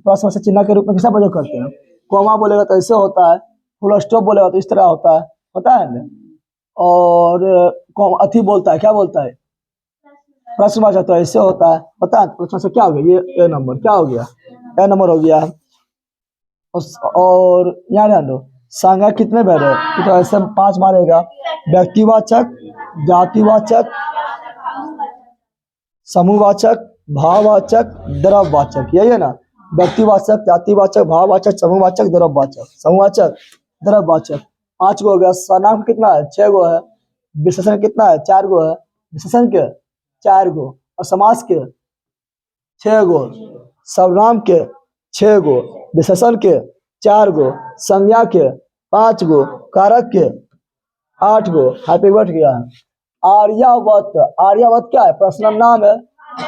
प्रश्नवाचक चिन्ह के रूप में किसका प्रयोग करते हैं? कोमा बोलेगा तो ऐसे होता है, फुल स्टॉप बोलेगा तो इस तरह होता है ना। और अथी बोलता है, क्या बोलता है? प्रश्नवाचक तो ऐसे होता है, पता है? प्रश्नवाचक क्या हो गया? ये ए नंबर क्या हो गया? ए नंबर हो गया। और यहाँ ध्यान दो, संज्ञा कितने भेद है? तो ऐसे 5 मारेगा। व्यक्तिवाचक, जातिवाचक, समूहवाचक, भाववाचक, द्रव्यवाचक, यही है ना। व्यक्तिवाचक, जातिवाचक, भाववाचक, समूहवाचक, द्रव्यवाचक। समूहवाचक, द्रव्यवाचक 5 गो हो गया। सर्वनाम कितना है? 6 गो है। विशेषण कितना है? 4 गो है। विशेषण के 4 गो, और समास के 6 गो। सर्वनाम के 6 गो, विशेषण के 4 गो, संज्ञा के 5 गो, कारक के 8 गो। हैप्पी बढ़ गया। आर्यावत, आर्यावत क्या है? पर्सनल नाम है।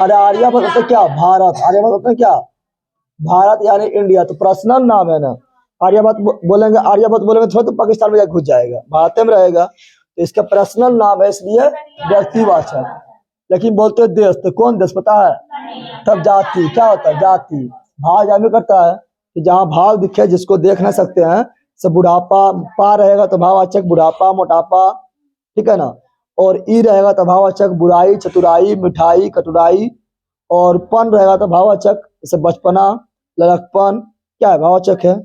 अरे आर्यावत होता है क्या? भारत। आर्यावत होता है क्या? भारत यानी इंडिया, तो पर्सनल नाम है ना। आर्यावत बोलेंगे, आर्यावत बोलेंगे थोड़ा तो पाकिस्तान में जाकर घुस जाएगा, भारत में रहेगा, तो इसका पर्सनल नाम है, इसलिए व्यक्तिवाचक। लेकिन बोलते हैं देश, तो कौन देश पता है? तब जाति, क्या होता है? जाति। भाव जाने करता है कि जहाँ भाव दिखे, जिसको देख नहीं सकते हैं, सब बुढ़ापा पा रहेगा तो भाववाचक बुढ़ापा, मोटापा, ठीक है ना। और ई रहेगा तो भाववाचक बुराई, चतुराई, मिठाई, कटुराई। और पन रहेगा तो भाववाचक, जैसे बचपना, लड़कपन, क्या है? भाववाचक है।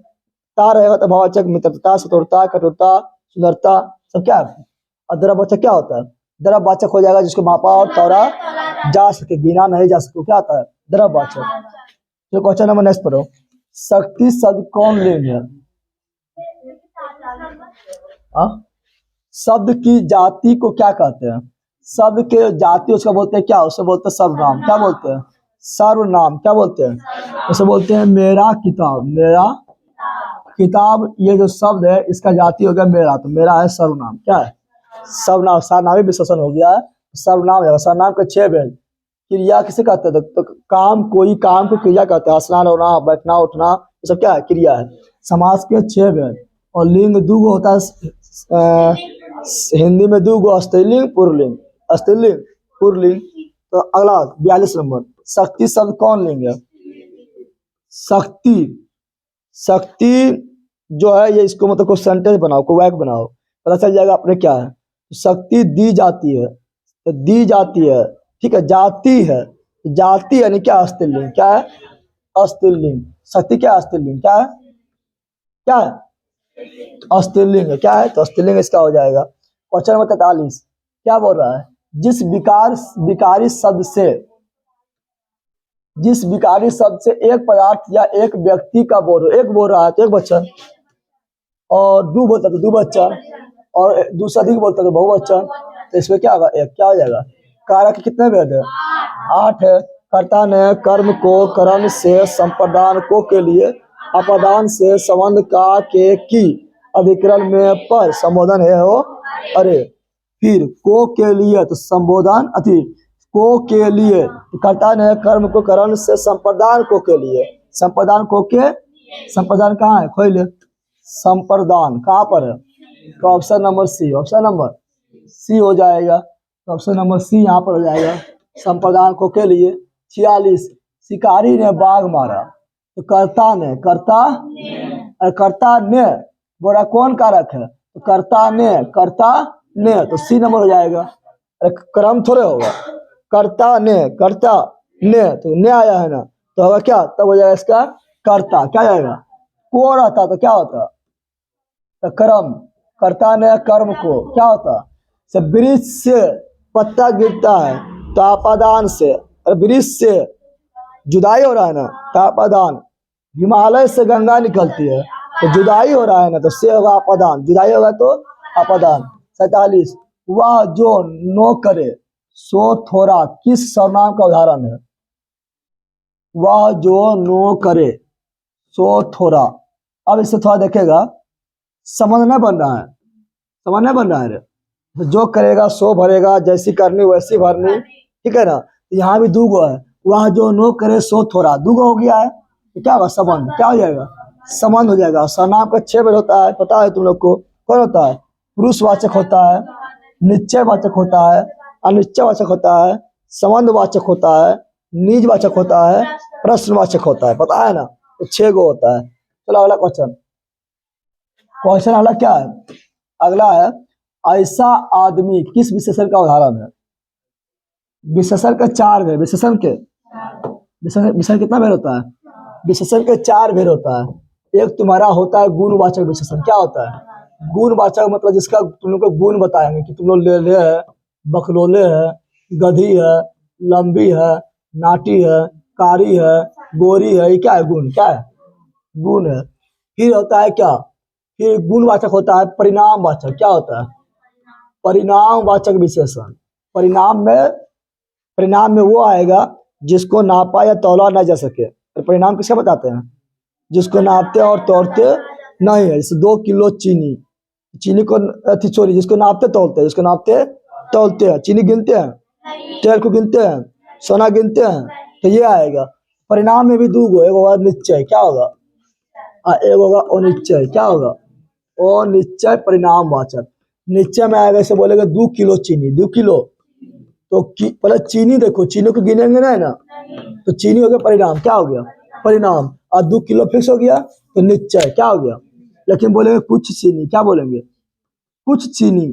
ता रहेगा तो भाववाचक मित्रता, सतुरता, कटुरता, सुंदरता, सब क्या है? और द्रव्यवाचक क्या होता है? द्रव्यवाचक हो जाएगा जिसको मापा और तौला जा सके, गिना नहीं जा सके, क्या आता है? द्रव्यवाचक। जो क्वेश्चन नंबर नेक्स्ट पढ़ो, शक्ति शब्द कौन लिंग है? शब्द की जाति को क्या कहते हैं? शब्द के जाति उसका बोलते हैं क्या? उसे बोलते हैं सर्वनाम। क्या बोलते हैं? सर्वनाम। क्या बोलते हैं? उसे बोलते हैं मेरा किताब। मेरा किताब, ये जो शब्द है इसका जाति हो गया मेरा, तो मेरा है सर्वनाम। क्या है? सर्वनाम। सर्वनामी विशेषण हो गया, सर्वनाम है। सर्वनाम के 6 भेद। क्रिया किसे कहते हैं? तो काम, कोई काम को क्रिया कहते हैं। स्नान होना, बैठना, उठना, ये सब क्या है? क्रिया है। समास के 6 भेद। और लिंग 2 गो होता है, हिंदी में 2 गो, स्त्रीलिंग, पुल्लिंग। स्त्रीलिंग, पुल्लिंग। तो अगला 42 नंबर, शक्ति शब्द कौन लिंग है? शक्ति। शक्ति जो है ये, इसको मतलब कोई सेंटेंस बनाओ, कोई वाक्य बनाओ, पता चल जाएगा अपने क्या है। शक्ति दी जाती है, तो दी जाती है, ठीक है। जाति है, जाति यानी क्या? स्त्रीलिंग। क्या है? स्त्रीलिंग। शक्ति क्या है? स्त्रीलिंग। क्या है? क्या है? स्त्रीलिंग है। क्या है? तो स्त्रीलिंग इसका हो जाएगा। क्वेश्चन नंबर 43, क्या बोल रहा है? जिस विकारी शब्द से, जिस विकारी शब्द से एक पदार्थ या एक व्यक्ति का एक बोल रहा है तो एक वचन, और दो बोलता तो दो वचन, और दूसरा अधिक बोलता तो बहुवचन, तो इसमें क्या होगा? एक। क्या हो जाएगा? कारक कितने भेद है? 8 है। कर्ता ने कर्म को कर्म से, संप्रदान को के लिए, अपदान से, संबंध का के की, अधिकरण में पर, संबोधन है हो, अरे। फिर को के लिए, तो संबोधन अति, को के लिए, कर्ता ने कर्म को करण से, संप्रदान को के लिए, संप्रदान को के, संप्रदान कहाँ है? खोल, संप्रदान कहाँ पर है? तो option number C, option number C हो जाएगा। तो ऑप्शन नंबर सी यहाँ पर हो जाएगा, संप्रदान को के लिए। 46, शिकारी ने बाघ मारा, तो कर्ता ने, कर्ता ने बोला कौन कारक है? तो कर्ता ने, तो सी नंबर हो जाएगा। अरे क्रम थोड़े होगा, कर्ता ने तो ने आया है ना, तो होगा क्या? तब हो जाएगा इसका कर्ता। क्या जाएगा? को रहता तो क्या होता? तो कर्म, करता नया कर्म को क्या होता? से वृक्ष से पत्ता गिरता है तो आपादान से, और वृक्ष से जुदाई हो रहा है ना तो आपादान, हिमालय से गंगा निकलती है तो जुदाई हो रहा है ना तो से होगा आपादान, जुदाई होगा तो आपादान। 47, वह जो नो करे सो थोड़ा किस सर्वनाम का उदाहरण है? वह जो नो करे सो थोड़ा। अब इससे थोड़ा देखेगा, समझ नहीं बन रहा है, समझ नहीं बन रहा है रे। तो जो करेगा सो भरेगा, जैसी करनी वैसी भरनी, ठीक है ना। यहाँ भी दूगो है, वह जो नो करे सो थोड़ा, दूगो हो गया है तो क्या होगा? संबंध, क्या हो जाएगा? संबंध हो जाएगा। सर्वनाम का 6 भेद होता है, पता है तुम लोग को? कौन होता है? पुरुषवाचक होता है, निश्चयवाचक होता है, अनिश्चयवाचक होता है, संबंधवाचक होता है, निजवाचक होता है, प्रश्नवाचक होता है, पता है ना। तो 6 गो होता है। चलो अगला क्वेश्चन, क्वेश्चन अगला क्या है? अगला है, ऐसा आदमी किस विशेषण का उदाहरण है? विशेषण के 4 भेद, विशेषण के विशेषण कितना भेद होता है? विशेषण के 4 भेद होता है। एक तुम्हारा होता है गुणवाचक विशेषण। क्या होता है? गुणवाचक मतलब जिसका तुम लोग को गुण बताएंगे कि तुम लोग ले है, बकलोले है, गधी है, लंबी है, नाटी है, कारी है, गोरी है, ये क्या है? गुण, क्या है? गुण है। फिर होता है क्या? फिर गुणवाचक होता है परिणामवाचक। क्या होता है? परिणामवाचक विशेषण। परिणाम में वो आएगा जिसको नापा या तौला न जा सके। तो परिणाम किसका बताते हैं? जिसको नापते और तोड़ते नहीं है। जैसे 2 किलो चीनी, चीनी को सॉरी, जिसको नापते तोलते हैं, जिसको नापते तोलते हैं। चीनी गिनते हैं, तेल को गिनते हैं, सोना गिनते हैं, तो ये आएगा। परिणाम में भी दूगो, एक होगा निश्चय, क्या होगा? एक होगा अनिश्चय, क्या होगा? अनिश्चय परिणामवाचक। निश्चय में आएगा, ऐसे बोलेगा 2 किलो चीनी, 2 किलो, तो पहले चीनी देखो, चीनी को गिनेंगे ना, तो चीनी हो गया परिणाम, क्या हो गया? परिणाम। और 2 किलो फिक्स हो गया तो निश्चय, क्या हो गया? लेकिन बोलेंगे कुछ चीनी, क्या बोलेंगे? कुछ चीनी।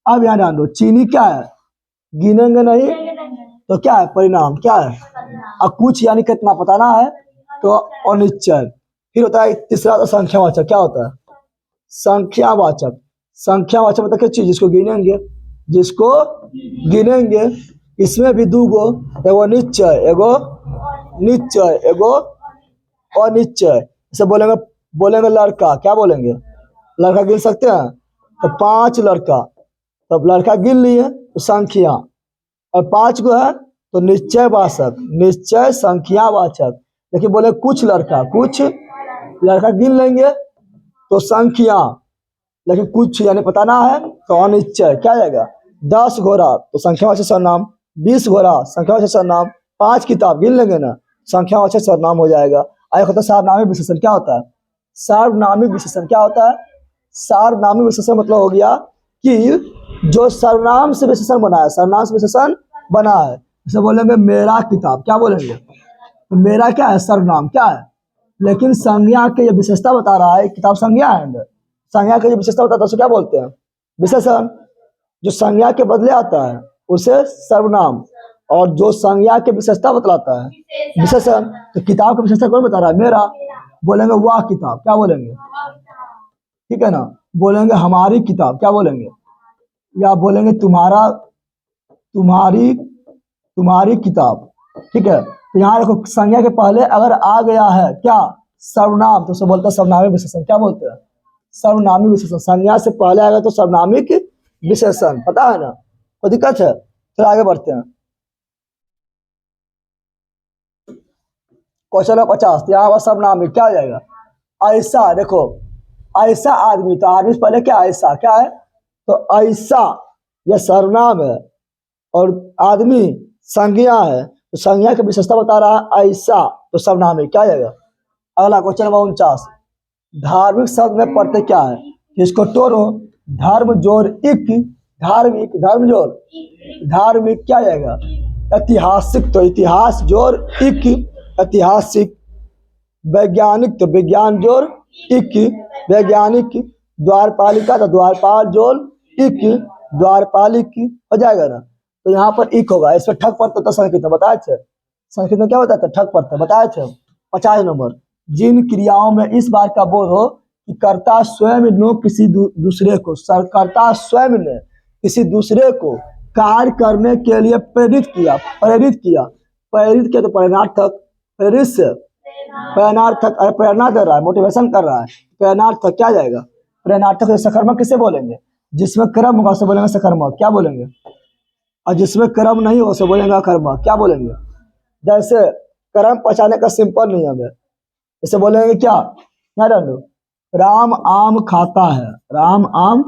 अब यहाँ ध्यान दो, चीनी क्या है? गिनेंगे नहीं तो क्या है? परिणाम, क्या है? और कुछ यानी कितना पता ना है तो अनिश्चय। फिर होता है तीसरा तो संख्यावाचक। क्या होता है? संख्यावाचक। संख्यावाचक मतलब क्या चीज? जिसको गिनेंगे, जिसको गिनेंगे। इसमें भी दूगो, एगो निश्चय, एगो निश्चय, एगो अनिश्चय। इसे बोलेंगे लड़का, क्या बोलेंगे? लड़का गिन सकते हैं तो 5 लड़का, तब लड़का गिन लिए तो संख्या, और 5 गो है तो निश्चय वाचक, निश्चय संख्यावाचक। लेकिन बोले कुछ लड़का, कुछ लड़का गिन लेंगे तो संख्या, लेकिन कुछ यानी पता ना है तो अनिश्चय, क्या आएगा? 10 घोड़ा तो संख्यावाचक सर्वनाम, 20 घोड़ा संख्यावाचक सर्वनाम, 5 किताब गिन लेंगे ना, संख्यावाचक सर्वनाम हो जाएगा। आया होता है सार्वनामिक विशेषण। क्या होता है? सार्वनामिक विशेषण क्या होता है? सार्वनामिक विशेषण मतलब हो गया कि जो सर्वनाम से विशेषण बना है, सर्वनाम से विशेषण बना है। जैसे बोलेंगे मेरा किताब, क्या बोलेंगे? तो मेरा क्या है? सर्वनाम, क्या है? लेकिन संज्ञा के ये विशेषता बता रहा है, किताब संज्ञा है अंदर, संज्ञा के जो विशेषता बताता है उसे क्या बोलते हैं? विशेषण। जो संज्ञा के बदले आता है उसे सर्वनाम, और जो संज्ञा के विशेषता बतलाता है विशेषण। तो किताब का विशेषता कौन बता रहा है? मेरा। बोलेंगे वह किताब, क्या बोलेंगे? ठीक है ना। बोलेंगे हमारी किताब, क्या बोलेंगे? या बोलेंगे तुम्हारा, तुम्हारी, तुम्हारी किताब, ठीक है। तो यहाँ देखो संज्ञा के पहले अगर आ गया है क्या? सर्वनाम, तो उसे बोलते हैं सर्वनामिक विशेषण। क्या बोलते हैं? सर्वनामिक विशेषण। संज्ञा से पहले आएगा तो सर्वनामिक विशेषण, पता है ना। कोई दिक्कत है? फिर आगे बढ़ते हैं। क्वेश्चन 50, यहाँ पर सर्वनामिक क्या हो जाएगा? ऐसा, देखो ऐसा आदमी, तो आदमी से पहले क्या? ऐसा, क्या है? तो ऐसा यह सर्वनाम है और आदमी संज्ञा है, तो संज्ञा की विशेषता बता रहा है ऐसा, तो सर्वनामिक क्या आएगा? अगला क्वेश्चन नंबर 49, धार्मिक शब्द में प्रत्यय क्या है? इसको तोड़ो, धर्म जोड़ इक, धार्मिक, धर्म जोड़ धार्मिक, क्या आएगा? ऐतिहासिक, तो इतिहास जोड़ इक, ऐतिहासिक। वैज्ञानिक, तो विज्ञान जोड़ इक, वैज्ञानिक। द्वारपालिका, तो द्वारपाल जोड़ इक, द्वारपालिक, हो जाएगा ना। तो यहाँ पर इक होगा। इस पर ठक पड़ता तो संस्कृत में बताए थे, संस्कृत में क्या बताया था? ठक पड़ता बताए थे। 50 नंबर, जिन क्रियाओं में इस बात का बोध हो कि कर्ता स्वयं ने किसी दूसरे को कर्ता स्वयं ने किसी दूसरे को कार्य करने के लिए प्रेरित किया तो प्रेरणार्थक, प्रेरित से प्रेरणार्थक, प्रेरणा दे रहा है, मोटिवेशन कर रहा है, प्रेरणार्थक क्या जाएगा, प्रेरणार्थक। सकर्मक किसे बोलेंगे, जिसमें कर्म होगा उसे बोलेंगे सकर्मक, क्या बोलेंगे, और जिसमें कर्म नहीं हो उसे बोलेंगे अकर्मक, क्या बोलेंगे। जैसे कर्म पहचाने का सिंपल नियम है, इसे बोलेंगे क्या, राम आम खाता है, राम आम,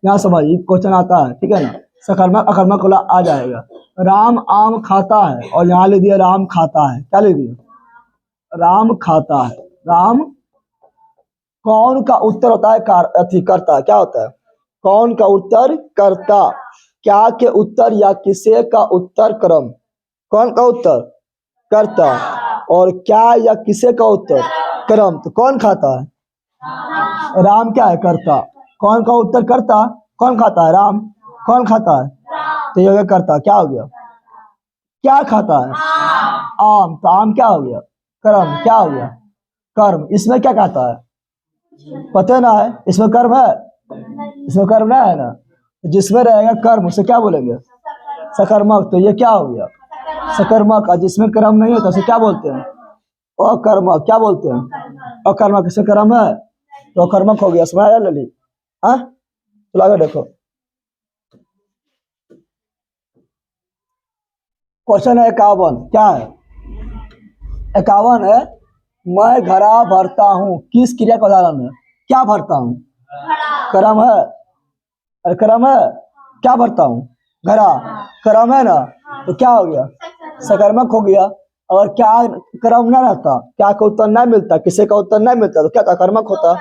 यहाँ समझिए क्वेश्चन आता है, ठीक है ना, सकर्मक अकर्मक वाला आ जाएगा। राम आम खाता है और यहाँ ले दिया राम खाता है, क्या ले दिया, राम खाता है। राम कौन का उत्तर होता है, कर्ता, क्या होता है, कौन का उत्तर कर्ता, क्या के उत्तर या किसे का उत्तर कर्म, कौन का उत्तर कर्ता, और क्या या किसे का उत्तर कर्म, तो कौन खाता है, राम क्या है कर्ता, कौन का उत्तर कर्ता, कौन खाता है, राम, कौन खाता है, तो ये हो गया कर्ता, क्या हो गया, क्या खाता है, आम, तो आम क्या हो गया, कर्म, क्या हो गया, कर्म। इसमें क्या खाता है, पता ना है, इसमें कर्म है, इसमें कर्म ना है ना, तो जिसमें रहेगा कर्म उसे क्या बोलेंगे, सकर्मक, तो ये क्या हो गया सकर्मक। और जिसमें कर्म नहीं होता उसे क्या बोलते हैं, अकर्मक, क्या बोलते हैं, अकर्मक। इसमें कर्म है तो अकर्मक हो गया, समझ आया लली, हाँ, तो आगे देखो क्वेश्चन है 51, क्या है 51 है, मैं घड़ा भरता हूँ, किस क्रिया का उदाहरण है, क्या भरता हूँ, कर्म है, अरे कर्म है, क्या भरता हूँ, घड़ा, कर्म है ना, तो क्या हो गया, सकर्मक हो गया। और क्या कर्म ना रहता, क्या का उत्तर नहीं मिलता, किसी का उत्तर नहीं मिलता, तो क्या था, कर्मक होता,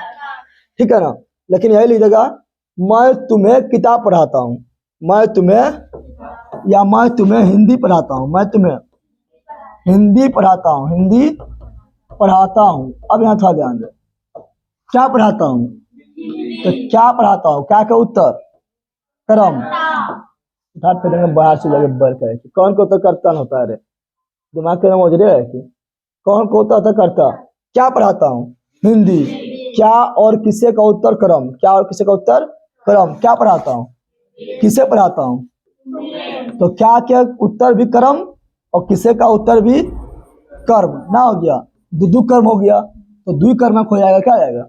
ठीक है ना। लेकिन यही लीजिएगा, मैं तुम्हें किताब पढ़ाता हूँ, मैं तुम्हें, या मैं तुम्हें हिंदी पढ़ाता हूँ, मैं तुम्हें हिंदी पढ़ाता हूँ, हिंदी पढ़ाता हूँ। अब यहाँ थोड़ा ध्यान दे, क्या पढ़ाता हूँ, तो क्या पढ़ाता हूँ, क्या का उत्तर कर्म, बाहर से लगे बर करे कि कौन को उत्तर कर्ता होता है, रे दिमाग के समझ रहे है कि कौन को उत्तर कर्ता, क्या पढ़ाता हूँ हिंदी, क्या और किसे का उत्तर कर्म, क्या और किसे का उत्तर कर्म, क्या पढ़ाता हूँ, किसे पढ़ाता हूँ, तो क्या के उत्तर भी कर्म और किसे का उत्तर भी कर्म ना हो गया, दु कर्म हो गया, तो दुई कर्मक हो जाएगा, क्या जाएगा,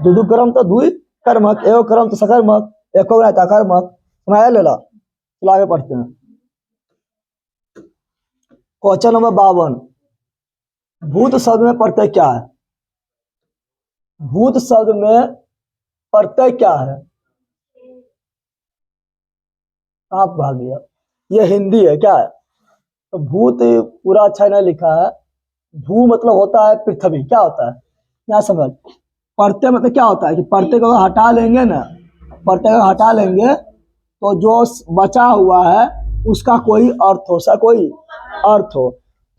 दु कर्म तो दुई कर्मक, एगो कर्म तो सकर्मक, एक हो रहता कर्मक, समझ लेला। चलो आगे पढ़ते हैं, क्वेश्चन नंबर 52, भूत शब्द में प्रत्यय क्या है, भूत शब्द में प्रत्यय क्या है, आप भाग गया, ये हिंदी है, क्या है, तो भूत पूरा अच्छा नहीं लिखा है, भू मतलब होता है पृथ्वी, क्या होता है, क्या समझ, प्रत्यय मतलब क्या होता है कि प्रत्यय को हटा लेंगे ना, प्रत्यय को हटा लेंगे तो जो बचा हुआ है उसका कोई अर्थ हो, सा कोई अर्थ हो,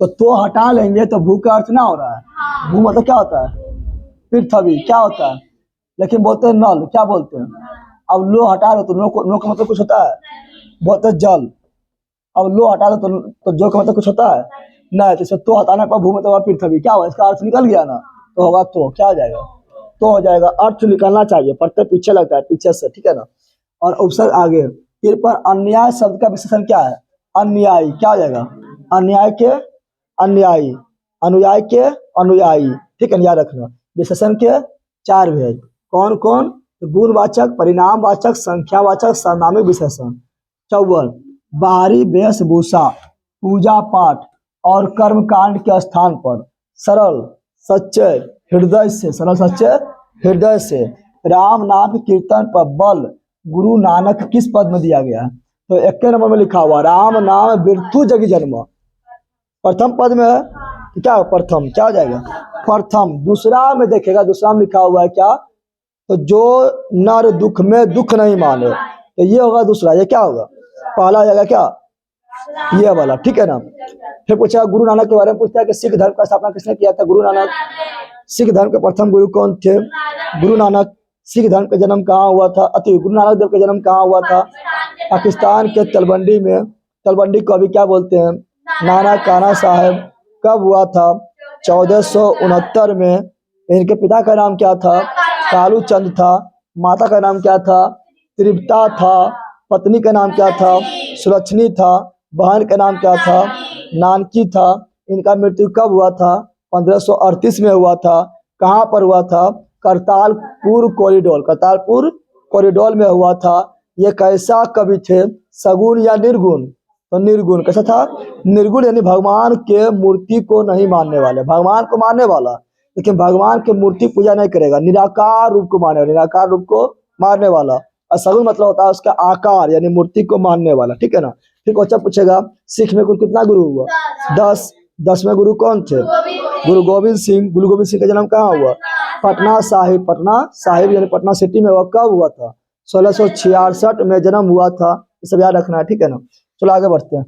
तो हटा लेंगे तो भू का अर्थ ना हो रहा है, भू मतलब क्या होता है पृथ्वी, क्या होता है, लेकिन बोलते हैं नल, क्या बोलते हैं, अब लो हटा लो तो नो का मतलब कुछ होता है, बोलते हैं जल, अब लो हटा लो तो जो का मतलब कुछ होता है नहीं, तो तो हटाने पर भू मतलब पृथ्वी, क्या होगा, इसका अर्थ निकल गया ना, तो होगा तो क्या हो जाएगा, तो हो जाएगा, अर्थ निकलना चाहिए, प्रत्यय पीछे लगता है पीछे से, ठीक है ना। और उपसर्ग आगे, फिर पर अन्याय शब्द का विशेषण क्या है, अन्यायी, क्या हो जाएगा, अन्याय के अन्यायी, अनुयायी के अनुयायी, ठीक है, याद रखना। विशेषण के 4 भेद, कौन कौन, गुणवाचक, परिणामवाचक, संख्यावाचक, सर्वनामिक विशेषण। 54, बाहरी वेशभूषा, पूजा पाठ और कर्म कांड के स्थान पर सरल सच्चे हृदय से, सरल सच्चे हृदय से राम नाम कीर्तन पर बल गुरु नानक किस पद में दिया गया है, तो 1 नंबर में लिखा हुआ राम नाम बिरथु जगी जन्म, प्रथम पद में है, तो क्या प्रथम, क्या हो जाएगा प्रथम। दूसरा में देखेगा, दूसरा में लिखा हुआ है क्या, तो जो नर दुख में दुख नहीं माने, तो ये होगा दूसरा, ये क्या होगा पहला हो जाएगा, क्या ये वाला, ठीक है ना। फिर पूछा गुरु नानक के बारे में, पूछता है कि सिख धर्म का स्थापना किसने किया था, गुरु नानक, सिख धर्म के प्रथम गुरु कौन थे, गुरु नानक। सिख धर्म का जन्म कहाँ हुआ था, गुरु नानक देव का जन्म कहाँ हुआ था, पाकिस्तान के तलवंडी में, तलवंडी को अभी क्या बोलते हैं, नाना काना साहब, कब हुआ था, 1469 में। इनके पिता का नाम क्या था? कालू चंद था। माता का नाम क्या था? त्रिपता था। पत्नी का नाम क्या था? सुलक्षणी था। बहन का नाम क्या था? नानकी था। इनका मृत्यु कब हुआ था? 1538 में हुआ था। कहाँ पर हुआ था? करतालपुर कॉरिडोर, करतालपुर कॉरिडोर में हुआ था। ये कैसा कवि थे? सगुण या निर्गुण? तो निर्गुण। कैसा था? निर्गुण यानी भगवान के मूर्ति को नहीं मानने वाले, भगवान को मानने वाला लेकिन भगवान के मूर्ति पूजा नहीं करेगा, निराकार रूप को माने वाला, निराकार रूप को मानने वाला। और सगुण मतलब होता है उसका आकार यानी मूर्ति को मानने वाला, ठीक है ना। फिर क्वेश्चन पूछेगा सिख में कुल कितना गुरु हुआ? 10। 10वें गुरु कौन थे? गुरु गोविंद सिंह। गुरु गोविंद सिंह का जन्म कहाँ हुआ? पटना साहिब। पटना साहिब यानी पटना सिटी में हुआ। कब हुआ था? 1666 में जन्म हुआ था। ये सब याद रखना है, ठीक है ना। चलो आगे बढ़ते हैं।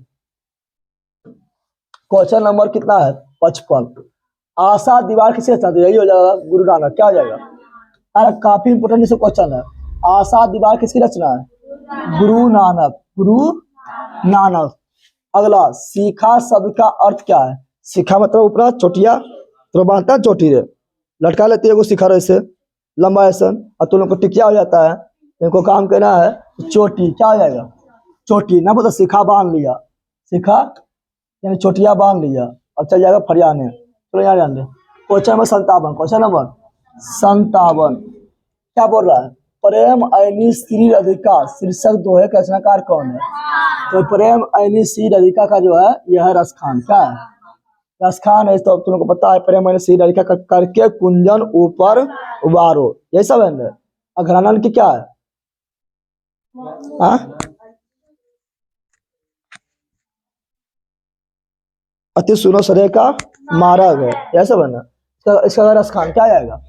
क्वेश्चन नंबर कितना है? 55। आशा दीवार किसके रचना? यही हो जाएगा गुरु नानक। क्या हो जाएगा? अरे काफी इंपोर्टेंट से क्वेश्चन है। आशा दीवार किसकी रचना है? गुरु नानक। गुरु नानक। अगला, सीखा शब्द का अर्थ क्या है? सीखा मतलब ऊपर चोटिया तो बांधता है चोटी रे, लटका लेती है वो शिखर ऐसे लंबा ऐसा, और तुम लोग को टिकिया हो जाता है। इनको काम करना है चोटी। क्या हो जाएगा? चोटी ना पता, शिखा बांध लिया, शिखा यानी चोटिया बांध लिया। अब चल जाएगा फरियाने। चलो यहाँ जान ले। Question number 57। क्वेश्चन नंबर 57 क्या बोल रहा है? प्रेम ऐनी श्री राधिका शीर्षक दोहे का रचनाकार कौन है? तो प्रेम ऐनी श्री राधिका का जो है यह है रसखान। क्या है? रसखान है। तो तुम लोग को पता है प्रेम ऐनी श्री राधिका का करके कुंजन ऊपर उबारो, यही सब है ना। अघरानंद की क्या है? हाँ, अति सुनो सरे का मार्ग है, यह सब है ना। इसका रसखान क्या आएगा?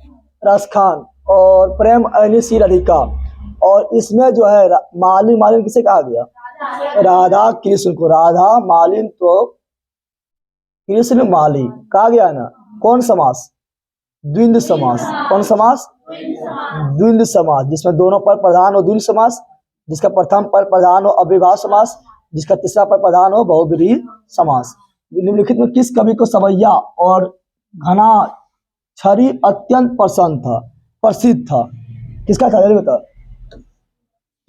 रसखान। और प्रेम ऐनी श्री राधिका, और इसमें जो है मालिन, मालिन किसे कहा गया? राधा कृष्ण को। राधा मालिन तो कृष्ण माली कहा गया ना। कौन समास? द्विंद समास। कौन समास? द्विंद समास, जिसमें दोनों पर प्रधान हो द्विंद समास, जिसका प्रथम पर प्रधान हो अव्ययभाव समास, जिसका तीसरा पर प्रधान हो बहुब्रीहि समास। निम्नलिखित में किस कवि को सवैया और घना छरी अत्यंत पसंद था, प्रसिद्ध था? किसका था ये बता?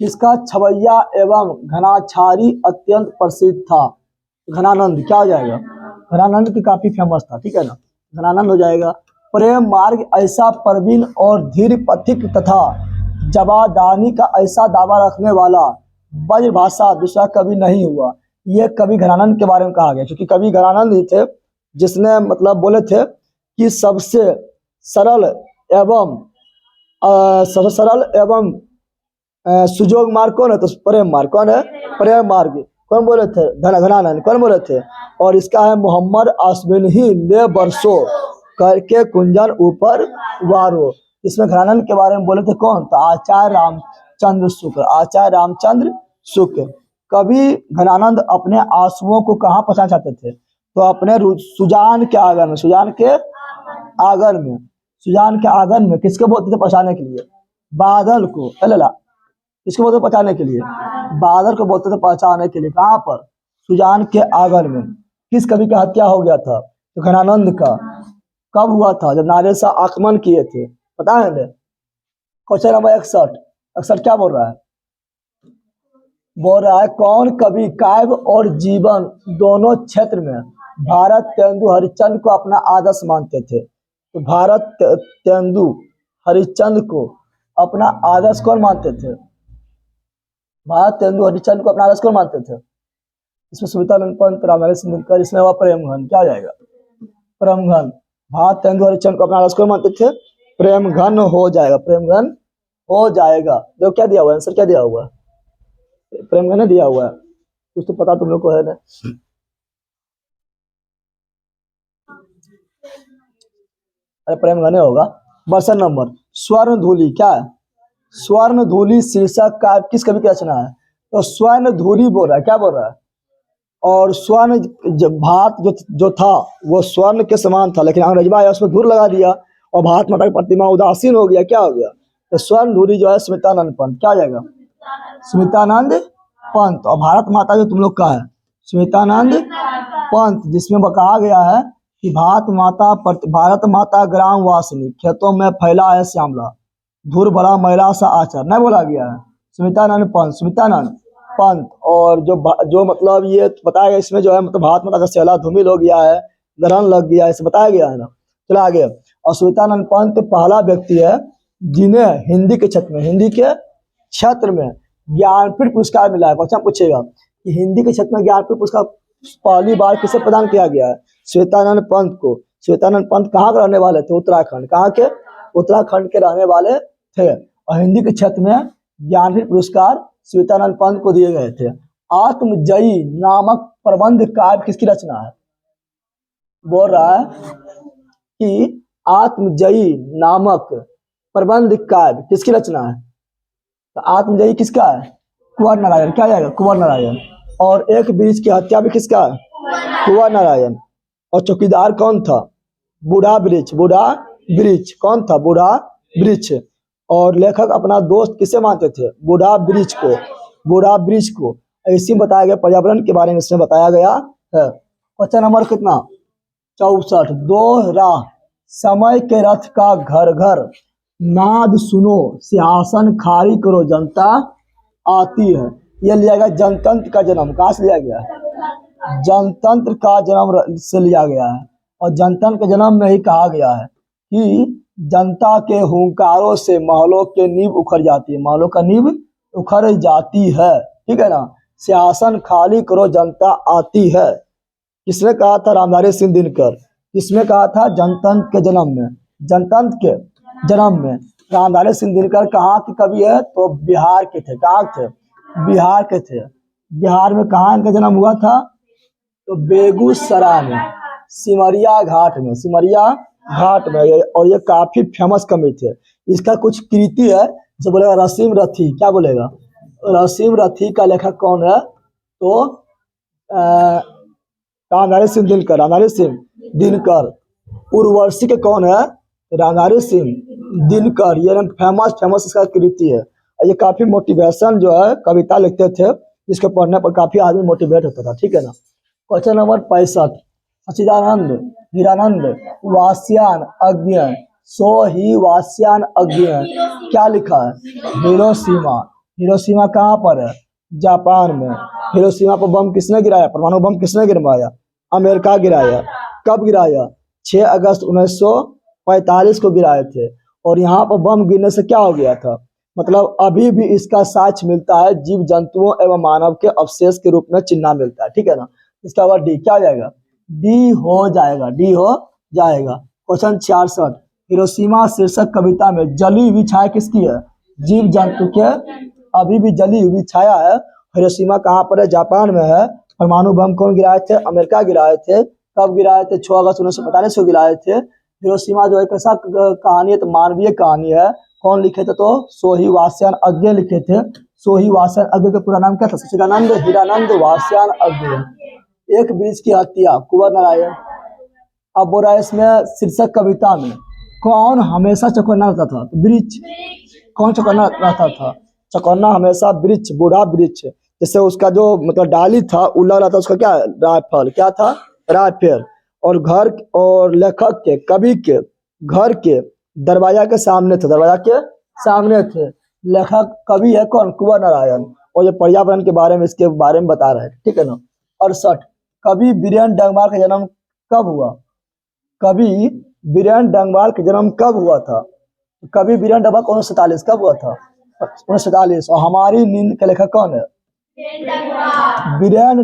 किसका छवैया एवं घनाछारी अत्यंत प्रसिद्ध था? घनानंद। क्या हो जाएगा? घनानंद की काफी फेमस था, ठीक है ना। घनानंद हो जाएगा। प्रेम मार्ग ऐसा प्रवीण और धीर पथिक तथा जवादानी का ऐसा दावा रखने वाला ब्रज भाषा दूसरा कवि नहीं हुआ। ये कवि घनानंद के बारे में कहा गया, क्योंकि कवि घनानंद ही थे जिसने मतलब बोले थे कि सबसे सरल एवं सबसे सरल एवं सुजोग मार्ग कौन है? तो प्रेम मार्ग। कौन है? प्रेम मार्ग। कौन बोले थे? घनानंद। कौन बोले थे? और इसका है मोहम्मद आसबिन ही ले बरसो करके कुंजन ऊपर वारो। इसमें घनानंद के बारे में बोले थे कौन? तो आचार्य रामचंद्र शुक्ल। आचार्य रामचंद्र शुक्ल। कवि घनानंद अपने आंसुओं को कहाँ पहुंचाना चाहते थे? तो अपने सुजान के आंगन में। सुजान के आंगन में। सुजान के आंगन में किसके बोलते थे पहुंचाने के लिए? बादल को। ला किसको बोलते पहुंचाने के लिए? बादल को बोलते थे पहुंचाने के लिए। कहाँ पर? सुजान के आंगन में। किस कवि का हत्या हो गया था? तो घनानंद का। कब हुआ था? जब नारे शाह आक्रमण किए थे, पता है ना। Question number 61। 61 क्या बोल रहा है? बोल रहा है कौन कवि काव्य और जीवन दोनों क्षेत्र में भारत तेंदु हरिश्चंद्र को अपना आदर्श मानते थे? तो भारत तेंदु हरिश्चंद्र को अपना आदर्श कौन मानते थे? भारत तेंदु हरिश्चंद्र को अपना आदर्श कौन मानते थे? इसमें सुमित्रानंद पंत, रामहरि सिंह, इसमें हुआ प्रेमघन। क्या हो जाएगा? प्रेमघन। भारत तेंदु हरिश्चंद्र को अपना आदर्श कौन मानते थे? प्रेमघन हो जाएगा। प्रेमघन हो जाएगा। देखो क्या दिया हुआ है, आंसर क्या दिया हुआ है? प्रेमघन दिया हुआ है। कुछ तो पता तुम लोग को है ना। अरे प्रेमघन होगा। 62 नंबर स्वर्ण धूलि। क्या है? स्वर्ण धूलि शीर्षक का किस कवि की रचना है? तो स्वर्ण धूलि बोल रहा है। क्या बोल रहा है? और स्वर्ण भारत जो था वो स्वर्ण के समान था, लेकिन अंग्रेजवा आया उसमें धूल लगा दिया और भारत माता की प्रतिमा उदासीन हो गया। क्या हो गया? तो स्वर्ण धूलि जो है स्मितानंद पंत। क्या आ जाएगा? स्मितानंद पंत। और भारत माता जो तुम लोग का है स्मितानंद पंत, जिसमें कहा गया है कि भारत माता ग्राम वासिनी, खेतों में फैला है श्यामला, धूर भरा महिला सा आचार, नहीं बोला गया है। स्मितानंद पंत। और जो मतलब ये बताया गया इसमें जो है मतलब भारत माता का सेला धूमिल हो गया है, ग्रहण लग गया है, इसे बताया गया है ना। चला आगे। और स्मितानंद पंत पहला व्यक्ति है जिन्हें हिंदी के क्षेत्र में ज्ञानपीठ पुरस्कार मिला है। क्वेश्चन पूछेगा कि हिंदी के क्षेत्र में ज्ञानपीठ पुरस्कार पहली बार किसे प्रदान किया गया है? श्वेतानंद पंत को। श्वेतानंद पंत कहाँ के रहने वाले थे? उत्तराखंड। कहाँ के? उत्तराखंड के रहने वाले थे। और हिंदी के क्षेत्र में ज्ञानपीठ पुरस्कार श्वेतानंद पंत को दिए गए थे। आत्मजयी नामक प्रबंध काव्य किसकी रचना है? बोल रहा है कि आत्मजयी नामक प्रबंध काव्य किसकी रचना है? तो आत्मजयी किसका है? कुंवर नारायण। क्या जाएगा? कुंवर नारायण। और एक वृक्ष की हत्या भी किसका है? कुंवर नारायण। और चौकीदार कौन था? बूढ़ा वृक्ष। कौन था? बूढ़ा वृक्ष। और लेखक अपना दोस्त किसे मानते थे? बूढ़ा वृक्ष को। ऐसे बताया गया पर्यावरण के बारे में इसमें बताया गया है। क्वेश्चन नंबर कितना? 64। दोहरा समय के रथ का घर घर, नाद सुनो सिंहासन खाली करो जनता आती है। यह लिया गया जनतंत्र का जन्म। कहाँ से लिया गया? जनतंत्र का जन्म से लिया गया है। और जनतंत्र के जन्म में ही कहा गया है कि जनता के हुंकारों से महलों के नींव उखड़ जाती है। महलों का नींव उखड़ जाती है। ठीक है ना। सिंहासन खाली करो जनता आती है। किसने कहा था? रामधारी सिंह दिनकर। किसने कहा था? जनतंत्र के जन्म में रामधारी सिंह दिनकर कहाँ के कवि है? तो बिहार के थे। कहाँ थे? बिहार के थे। बिहार में कहाँ इनका जन्म हुआ था? तो बेगूसराय में, सिमरिया घाट में। और ये काफी फेमस कवि थे। इसका कुछ कृति है जो बोलेगा रसीम रथी। क्या बोलेगा? रसीम रथी का लेखक कौन है? तो रामधारी सिंह दिनकर। उर्वशी के कौन है? रामधारी सिंह दिनकर। ये फेमस इसका कृति है। ये काफी मोटिवेशन जो है कविता लिखते थे, जिसको पढ़ने पर काफी आदमी मोटिवेट होता था। ठीक है ना। Question number 65। सच्चिदानंद हिरानंद वास्यान अज्ञ सो ही वास्यान अज्ञ क्या लिखा है? हिरोशिमा कहाँ पर है? जापान में। हिरोशिमा पर बम किसने गिराया? परमाणु बम किसने गिरवाया? अमेरिका गिराया। कब गिराया? 6 अगस्त 1945 को गिराए थे। और यहाँ पर बम गिरने से क्या हो गया था? मतलब अभी भी इसका साक्ष्य मिलता है, जीव जंतुओं एवं मानव के अवशेष के रूप में चिन्ह मिलता है। ठीक है ना। इसका बाद डी क्या हो जाएगा? डी हो जाएगा। क्वेश्चन 66। हिरोशिमा शीर्षक कविता में जली हुई छाया किसकी है? जीव जंतु के अभी भी जली हुई छाया है। हिरोशिमा कहाँ पर है? जापान में है। परमाणु बम कौन गिराए थे? अमेरिका गिराए थे। कब गिराए थे? 6 अगस्त 1945 को गिराए थे। हिरोशिमा जो एक ऐसा कहानी है, तो मानवीय कहानी है। कौन लिखे थे? तो सोही वास्यान अज्ञ लिखे थे। सोही वास्यान अज्ञ का पूरा नाम क्या था? सच्चिदानंद हिरानंद वास्यान अज्ञ। एक वृक्ष की हत्या, कुंवर नारायण। अब बोल रहा है इसमें शीर्षक कविता में कौन हमेशा चौकन्ना रहता था? तो वृक्ष। कौन चौकन्ना रहता था? चौकन्ना हमेशा वृक्ष, बूढ़ा वृक्ष। जैसे उसका जो मतलब डाली था उल्ला रहता, उसका क्या? राइफल। क्या था? राइफल। और घर और लेखक के कवि के घर के दरवाजा के सामने थे। लेखक कवि है कौन? कुंवर नारायण। और ये पर्यावरण के बारे में इसके बारे में बता रहे हैं। ठीक है ना। 68। कवि बीरेन डंगमाल का जन्म कब हुआ? कवि बीरेन डंगमाल का जन्म कब हुआ था? कवि बीरेन डंगमाल 1947 कब हुआ था? 1947। और हमारी नींद के लेखक कौन है? बीरेन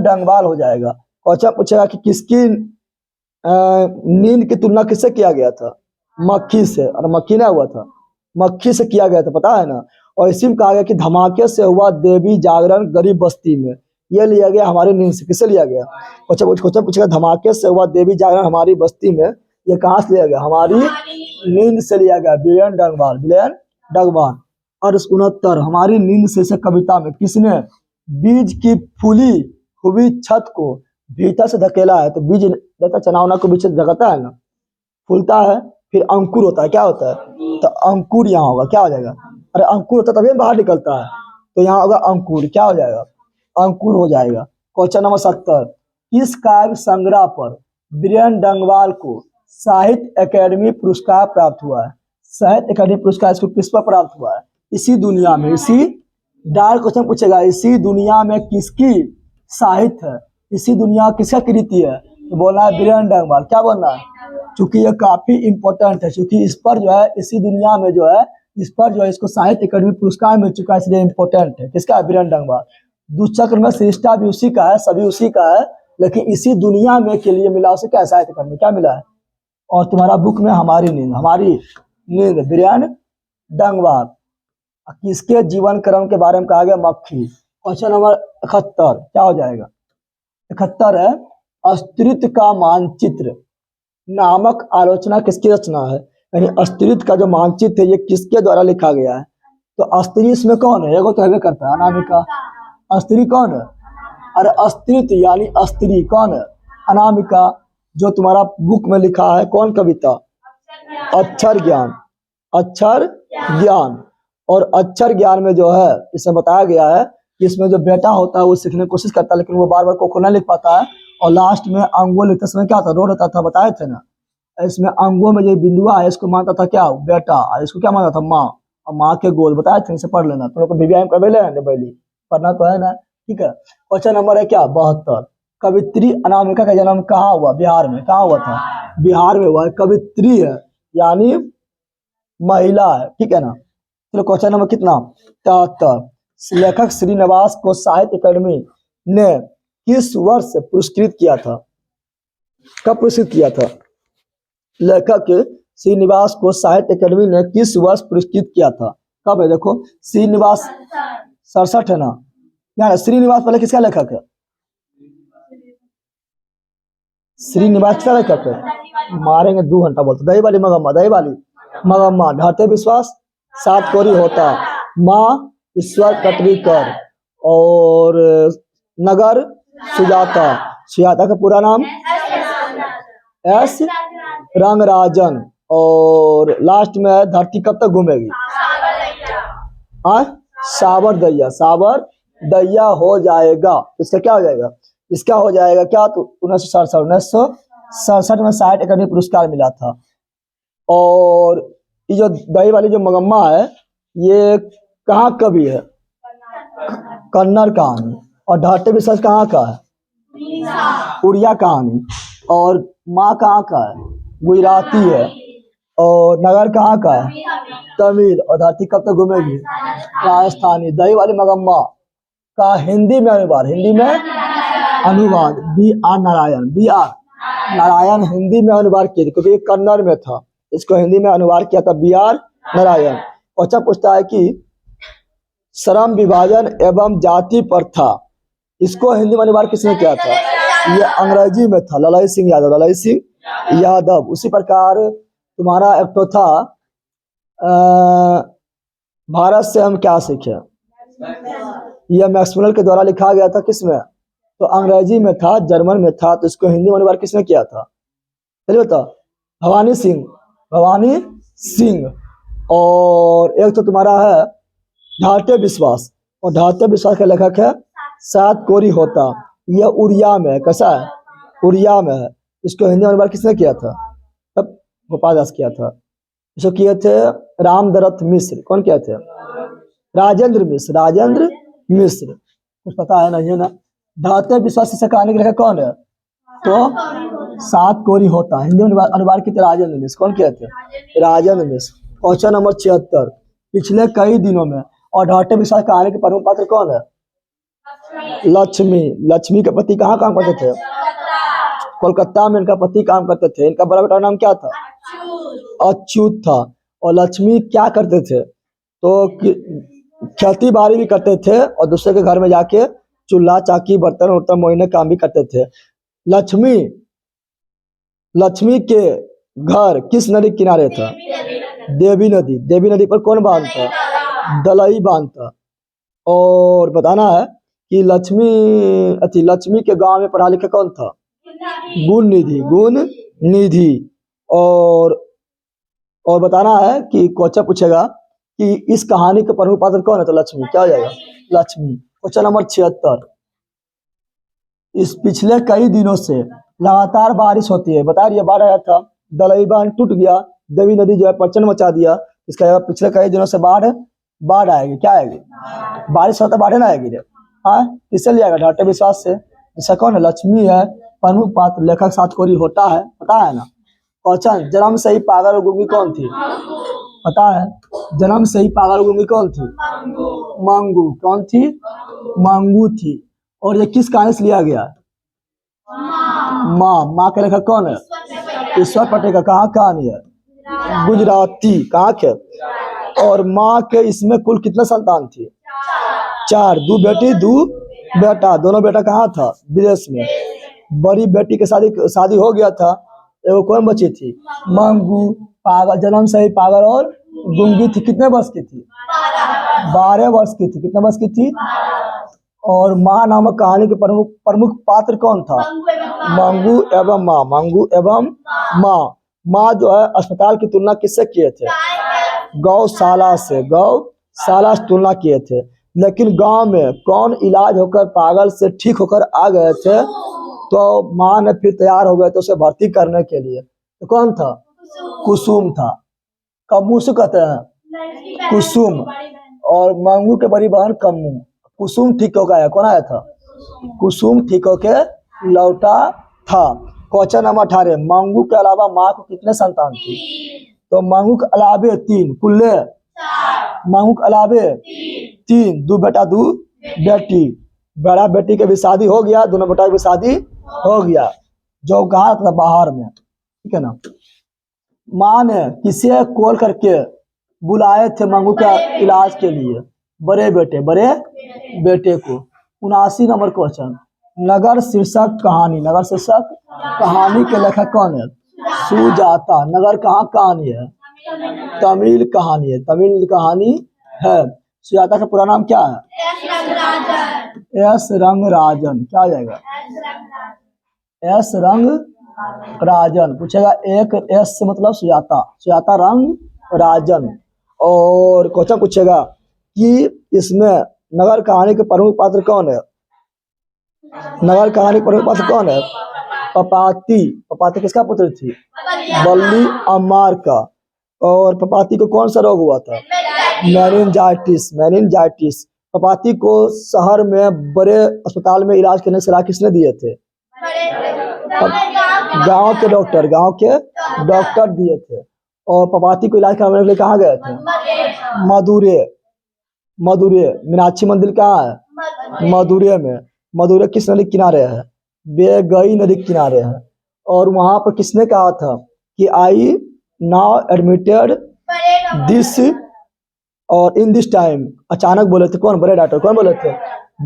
डंगमाल हो जाएगा। क्वेश्चन पूछेगा कि किसकी नींद की तुलना किससे किया गया था? मक्खी से। और मक्खी ना हुआ था, मक्खी से किया गया था, पता है ना। और इसी में कहा गया कि धमाके से हुआ देवी जागरण गरीब बस्ती में। यह लिया गया हमारी नींद से। किससे लिया गया? क्वेश्चन पूछेगा धमाके से हुआ देवी जागरण हमारी बस्ती में, ये कहाँ से लिया गया? हमारी नींद से लिया गया। बीरेन डंगमाल। और 69। हमारी नींद से कविता में किसने बीज की फूली हुई छत को भीतर से धकेला है? तो बीज जैसा चना को बीच से धकेलता है ना, फूलता है, फिर अंकुर होता है। क्या होता है? तो अंकुर यहाँ होगा। क्या हो जाएगा? अरे अंकुर होता तभी बाहर निकलता है, तो यहाँ होगा अंकुर। क्या हो जाएगा? अंकुर हो जाएगा। क्वेश्चन नंबर 70, किस काव्य संग्रह पर बीरेन डंगवाल को साहित्य अकेडमी पुरस्कार प्राप्त हुआ है? साहित्य अकेडमी पुरस्कार इसको किस पर प्राप्त हुआ है? इसी दुनिया में, इसी डायरेक्ट क्वेश्चन पूछेगा, इसी दुनिया में किसकी साहित्य है, इसी दुनिया किसका कृति है? तो बोलना है बीरेन डंगवाल। क्या बोलना है? क्योंकि ये काफी इंपॉर्टेंट है, क्योंकि इस पर जो है, इसी दुनिया में जो है, इस पर जो है इसको साहित्य अकेडमी पुरस्कार मिल चुका है, इसलिए इंपॉर्टेंट है। किसका है? बीरेन डंगवाल। दुष्चक्र में सृष्टा भी उसी का है, सभी उसी का है, लेकिन इसी दुनिया में के लिए मिला उसे क्या? साहित्य अकेडमी। क्या मिला है? और तुम्हारा बुक में हमारी नींद बीरेन डंगवाल। किसके जीवन क्रम के बारे में कहा गया? मक्खी। क्वेश्चन नंबर 71 क्या हो जाएगा? 71 है, अस्तित्व का मानचित्र नामक आलोचना किसकी रचना है? यानी अस्तित्व का जो मानचित्र है ये किसके द्वारा लिखा गया है? तो अस्त्री इसमें कौन है? एगो तो हमें करता है अनामिका। अस्त्री कौन है? अरे अस्तित्व यानी अस्त्री कौन है? अनामिका। जो तुम्हारा बुक में लिखा है कौन कविता? अक्षर ज्ञान। अक्षर ज्ञान। और अक्षर ज्ञान में जो है इसमें बताया गया है कि इसमें जो बेटा होता है वो सीखने की कोशिश करता है, लेकिन वो बार बार को नहीं लिख पाता है, और लास्ट में अंगों लिखते समय क्या था? रो रहता था, बताए थे ना। इसमें अंगों में जो बिंदुआ है इसको मानता था क्या? बेटा। और इसको क्या मानता था? माँ। और माँ के गोद बताए थे, इसे पढ़ लेना। तुम लोग को बीबीआई में पढ़ना तो है ना, ठीक है। क्वेश्चन नंबर है क्या? 72, कवित्री अनामिका का जन्म कहाँ हुआ? बिहार में। कहाँ हुआ था? बिहार में हुआ है। कवित्री है यानी महिला है, ठीक है ना। चलो क्वेश्चन नंबर कितना? 73, लेखक श्रीनिवास को साहित्य अकादमी ने किस वर्ष पुरस्कृत किया था? कब पुरस्कृत किया था? लेखक श्रीनिवास को साहित्य अकादमी ने किस वर्ष पुरस्कृत किया था? कब है? देखो श्रीनिवास 67 है ना, यानी श्रीनिवास पहले किसका लेखक है? श्रीनिवास किसका लेखक है? मारेंगे 2 घंटा बोलते। दही वाली मगम्मा, दही वाली मगम्मा, ढाटे विश्वास, सात कोरी होता, माँ ईश्वर कटरीकर, और नगर सुजाता। सुजाता का पूरा नाम एस रंगराजन। और लास्ट में है धरती कब तक घूमेगी? सावर दैया। सावर दैया हो जाएगा। इसका क्या हो जाएगा? इसका हो जाएगा क्या? तो 1967 में साहित्य अकादमी पुरस्कार मिला था। और ये जो दही वाली जो मगम्मा है ये कहाँ कवि है? कन्नड़ कहानी। और ढाटे विश्वास कहाँ का है? उड़िया कहानी। और माँ कहाँ का है? गुजराती है। और नगर कहाँ का है? तमिल। और धरती कब तक घूमेगी? राजस्थानी। दही वाली मगम्मा का हिंदी में अनुवाद, हिंदी में अनुवाद B.R. नारायण। B.R. नारायण हिंदी में अनुवाद किया, क्योंकि ये कन्नड़ में था, इसको हिंदी में अनुवाद किया था B.R. नारायण। अच्छा पूछता है कि श्रम विभाजन एवं जाति प्रथा, इसको हिंदी में अनुवाद किसने किया था? ये अंग्रेजी में था, ललाई सिंह यादव। ललाई सिंह यादव। उसी प्रकार तुम्हारा एक तो था भारत से हम क्या सीखे, यह मैक्सवेल के द्वारा लिखा गया था। किसमें? तो अंग्रेजी में था, जर्मन में था, तो इसको हिंदी में अनुवाद किसने किया था? चलिए बता। भवानी सिंह। भवानी सिंह। और एक तो तुम्हारा है ढाटे विश्वास, और ढाटे विश्वास का लेखक है सात कोरी होता। यह उड़िया में है। कैसा है? उड़िया में है। इसको हिंदी में अनुवाद किसने किया था? तब गोपाल दास किया था। इसको किए थे रामदरथ मिश्र। कौन किया थे? राजेंद्र मिश्र। राजेंद्र मिश्र। कुछ पता है नहीं है ना। ढाटे विश्वास से कहानी के लेखक कौन है? तो सात कोरी होता। हिंदी में अनुवाद किए थे राजेंद्र मिश्र। कौन किए थे? राजेंद्र मिश्र। क्वेश्चन नंबर 76, पिछले कई दिनों में और ढाटे विश्वास कहानी के प्रमुख पात्र कौन है? लक्ष्मी। लक्ष्मी के पति कहाँ काम करते थे? कोलकाता में इनका पति काम करते थे। इनका बड़ा बेटा नाम क्या था? अच्युत था। और लक्ष्मी क्या करते थे? तो खेती बाड़ी भी करते थे, और दूसरे के घर में जाके चूल्हा चाकी बर्तन वर्तन मोहने काम भी करते थे। लक्ष्मी के घर किस नदी के किनारे था? देवी नदी। देवी नदी पर कौन बांध था? दलई बांध था। और बताना है कि लक्ष्मी के गांव में पढ़ा लिखा कौन था? गुण निधि। गुण निधि। और बताना है कि क्वेश्चन पूछेगा कि इस कहानी के प्रमुख पात्र कौन है? तो लक्ष्मी। क्या हो जाएगा? लक्ष्मी। क्वेश्चन नंबर 76, इस पिछले कई दिनों से लगातार बारिश होती है। बता रही है बाढ़ आया था, दलई बांध टूट गया, देवी नदी जो है प्रचंड मचा दिया। इसका जवाब पिछले कई दिनों से बाढ़ बाढ़ आएगी। क्या आएगी? बारिश होता बाढ़ ना आएगी रे। हाँ, किससे लिया गया? ढाटे विश्वास से। जैसा कौन है? लक्ष्मी है, प्रमुख पात्र लेखक सातकोरी होता है, पता है ना। क्वेश्चन, जन्म से ही पागल और गूंगी कौन थी? पता है। जन्म से ही पागल और गूंगी कौन थी? मंगू। कौन थी? मंगू थी। और ये किस कहानी से लिया गया? माँ। माँ के लेखक कौन है? ईश्वर पटेल का। कहाँ कहानी है? गुजराती। कहाँ के? और माँ के इसमें कुल कितने संतान थी? 4। 2 बेटी 2 बेटा। दोनों बेटा कहाँ था? विदेश में। बड़ी बेटी के शादी हो गया था, एगो कौन बची थी? मंगू। पागल, जन्म से ही पागल और गूंगी थी। कितने वर्ष की थी? 12 वर्ष की थी। कितने वर्ष की थी? और माँ नामक कहानी के प्रमुख पात्र कौन था? मंगू एवं माँ। मंगू एवं माँ। माँ जो है अस्पताल की तुलना किससे किए थे? गौशाला से। गौशाला से तुलना किए थे। लेकिन गांव में कौन इलाज होकर पागल से ठीक होकर आ गए थे, तो माँ ने फिर तैयार हो गए तो उसे भर्ती करने के लिए। तो कौन था? कुसुम था। कम्मू से कहते हैं कुसुम। और मंगू के बड़ी बहन कम्मू। कुसुम ठीक होकर आया। कौन आया था? कुसुम ठीक होके लौटा था। क्वेश्चन नंबर 18, मंगू के अलावा माँ को कितने संतान थी? तो मंगू के अलावे 3। कुल्ले मंगू के अलावे 3। 2 बेटा 2 बेटी। बड़ा बेटी के भी शादी हो गया, दोनों बेटा की भी शादी हो गया, जो कहा था बाहर में। ठीक है ना। माँ ने किसे कॉल करके बुलाए थे मंगू के इलाज के लिए? बड़े बेटे को। 79 नंबर क्वेश्चन, नगर शीर्षक कहानी। नगर शीर्षक कहानी के लेखक कौन है? सुजाता। नगर कहाँ कहानी है? तमिल कहानी है। तमिल कहानी है। सुजाता का पूरा नाम क्या है? एस रंगराजन। क्या आ जाएगा? एस रंगराजन। पूछेगा एक एस से मतलब सुजाता। सुजाता रंगराजन। और क्वेश्चन पूछेगा कि इसमें नगर कहानी के प्रमुख पात्र कौन है? नगर कहानी के प्रमुख पात्र कौन है? पपाती। पपाती किसका पुत्र थी? बल्ली अम्मार का। और पपाती को कौन सा रोग हुआ था? मेनिनजाइटिस। पपाती को शहर में बड़े अस्पताल में इलाज करने की सलाह किसने दिए थे? गांव के डॉक्टर दिए थे। और पपाती को इलाज कराने के लिए कहाँ गए थे? मदुरै। मीनाक्षी मंदिर कहाँ है? मदुरै में। मदुरै किस नदी के किनारे है? बेगई नदी के किनारे है। और वहां पर किसने कहा था कि आई नाउ एडमिटेड दिस और इन दिस टाइम? अचानक बोले थे। कौन? बड़े डॉक्टर। कौन बोले थे?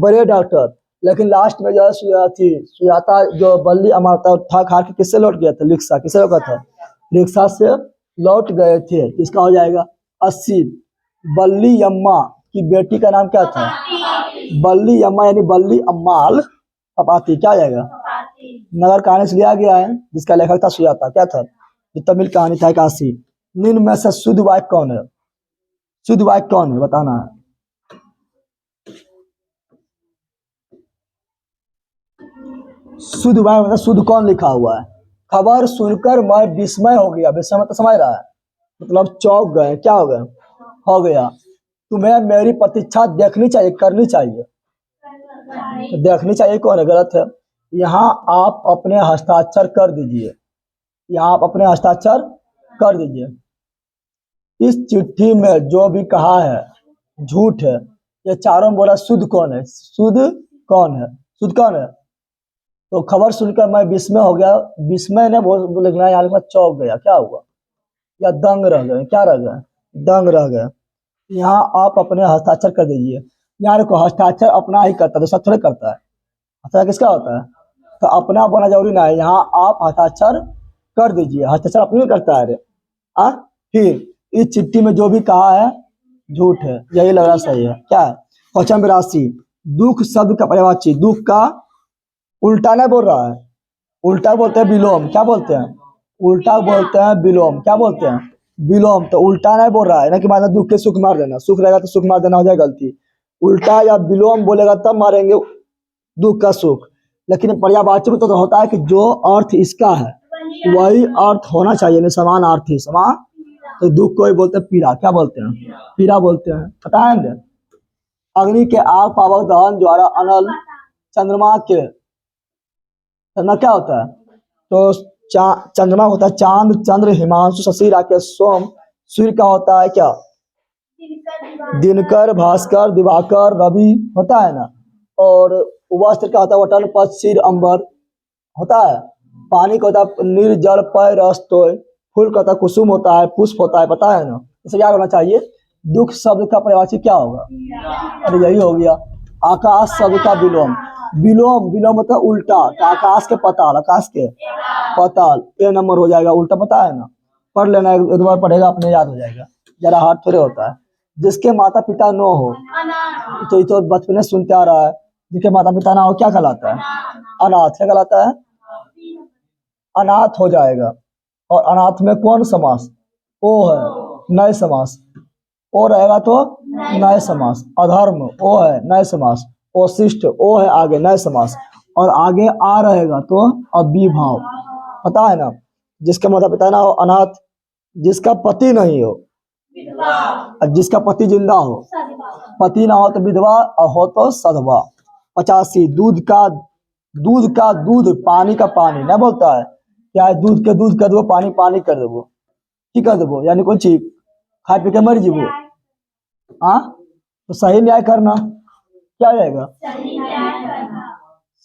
बड़े डॉक्टर। लेकिन लास्ट में जो है सुजाता जो बल्ली अमारता था खा के किससे लौट गया था? रिक्शा। किससे लौटा था? रिक्शा से लौट गए थे। इसका हो जाएगा 80। बल्ली अम्मा की बेटी का नाम क्या था? बल्ली अम्मा यानी बल्ली अम्माल पपाती। क्या जाएगा? नगर कहानी से लिया गया है, जिसका लेखक था सुजाता। क्या था? जो तमिल कहानी था 81। निम्न में से शुद्ध वाक्य कौन है? शुद्ध वाक्य कौन है बताना है। शुद्ध वाक्य मतलब शुद्ध कौन लिखा हुआ है? खबर सुनकर मैं विस्मय हो गया। विस्मय मतलब समझ रहा है, मतलब चौंक गए। क्या हो गए? हो गया। तुम्हें मेरी प्रतीक्षा देखनी चाहिए, करनी चाहिए। तो देखनी चाहिए कौन है? गलत है। यहाँ आप अपने हस्ताक्षर कर दीजिए। यहाँ आप अपने हस्ताक्षर कर दीजिए। इस चिट्ठी में जो भी कहा है झूठ है। ये चारों में बोला शुद्ध कौन है? शुद्ध कौन है? शुद्ध कौन है? तो खबर सुनकर मैं विस्मय हो गया। विस्मय ने लिखना यहाँ लिखा चौंक गया। क्या हुआ? या दंग रह गए। क्या रह गए? दंग रह गए। यहाँ आप अपने हस्ताक्षर कर दीजिए। यहाँ देखो हस्ताक्षर अपना ही करता है, दूसरा थोड़े करता है। हस्ताक्षर किसका होता है? तो अपना बोलना जरूरी ना है। यहाँ आप हस्ताक्षर कर दीजिए। हस्ताक्षर अपनी करता है रे। फिर इस चिट्ठी में जो भी कहा है झूठ है। यही लग रहा सही है। क्या है? क्वेश्चन 82, दुख शब्द का पर्यायवाची। दुख का उल्टा नहीं बोल रहा है। उल्टा बोलते हैं विलोम। क्या बोलते हैं? उल्टा बोलते हैं विलोम। क्या बोलते हैं? विलोम। तो उल्टा नहीं बोल रहा है ना कि माना दुख के सुख मार देना। सुख रहेगा तो सुख मार देना हो जाए गलती। उल्टा या विलोम बोलेगा तब मारेंगे दुख का सुख। लेकिन पर्यायवाची में तो होता है कि जो अर्थ इसका है वही अर्थ होना चाहिए, नहीं समान अर्थ ही समान। तो दुख को ही बोलते हैं पीड़ा, क्या बोलते हैं, पीड़ा बोलते हैं, पता है ना। अग्नि के आग पावक दहन द्वारा अनल, चंद्रमा के, चंद्रमा क्या होता है, तो चंद्रमा होता है चांद, चंद्र, हिमांशु, शशि, राकेश, सोम। सूर्य का होता है क्या, दिनकर, भास्कर, दिवाकर, रवि होता है ना। और वस्त्र का होता है वटन, पक्ष, सिर, अंबर होता है। पानी का होता है नीर, जल, पय, रस, तोय। फूल का होता है कुसुम होता है, पुष्प होता है, पता है ना। इसे याद होना चाहिए। दुख शब्द का पर्यायवाची क्या होगा, अरे यही हो गया। आकाश शब्द का विलोम, विलोम, विलोम मतलब उल्टा, तो आकाश के पताल, आकाश के पताल, ये नंबर हो जाएगा, उल्टा पता है ना। पढ़ लेना, एक बार पढ़ेगा अपने याद हो जाएगा, जरा हार्ड थोड़े होता है। जिसके माता पिता न हो, तो ये तो बचपन से सुनते आ रहा है, जिसके माता पिता ना हो क्या कहलाता है, अनाथ, क्या कहलाता है, अनाथ हो जाएगा। और अनाथ में कौन समास, ओ है नए समास, ओ रहेगा तो नए समास। अधर्म ओ है नए समास, ओशिष्ट ओ है आगे नए समास, और आगे आ रहेगा तो अविभाव, पता है ना। जिसके माता पिता ना हो अनाथ, जिसका पति नहीं हो, जिसका पति जिंदा हो, पति ना हो तो विधवा, और हो तो सधवा। 85 दूध का, दूध का दूध, पानी का पानी ना बोलता है, क्या है, दूध के दूध कर दो, पानी पानी कर दो, की कर दो, यानी कोई चीज खा पी के मर जीवो। हाँ, तो सही न्याय करना क्या रहेगा,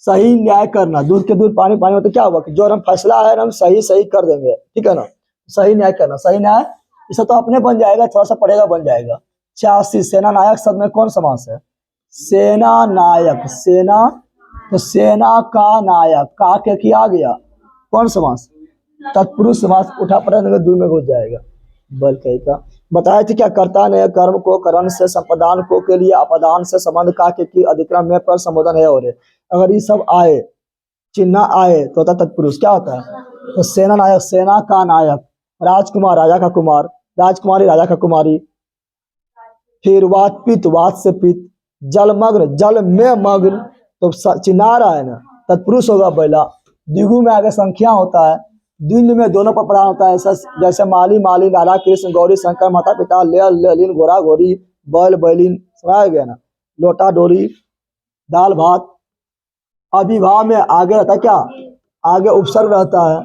सही न्याय करना। दूध के दूध, पानी पानी में तो क्या होगा कि जो हम फैसला है हम सही सही कर देंगे, ठीक है ना। सही न्याय करना, सही न्याय, इसे तो अपने बन जाएगा, थोड़ा सा पढ़ेगा बन जाएगा। 86 सेना नायक शब्द में कौन समास है, सेना नायक, सेना, तो सेना का नायक, का के किया आ गया, कौन समास, तत्पुरुष समास, उठा पड़ा दूर में घुस जाएगा। बल कही का बताए थे क्या, कर्ता ने कर्म को करण से, संप्रदान को के लिए अपदान से संबंध का के की अधिक्रम में पर संबोधन है। और अगर ये सब आए, चिन्ह आए तो होता तत्पुरुष, क्या होता है, तो सेना नायक, सेना का नायक, राजकुमार, राजा का कुमार, राजकुमारी, राजा का कुमारी। फिर वात पित, वात से पित, जलमग्न, जल में मग्न, तो चिन्ह आ रहा है ना, तत्पुरुष होगा पहला। द्विगु में आगे संख्या होता है, द्विंद में दोनों पर प्रधान होता है, जैसे माली माली, राधा कृष्ण, गौरी शंकर, माता पिता, लेलिन, घोड़ा घोड़ी, बैल बैलिन, समझ गया ना। लोटा डोरी, दाल भात। अभिभाव में आगे रहता है क्या, आगे उपसर्ग रहता है,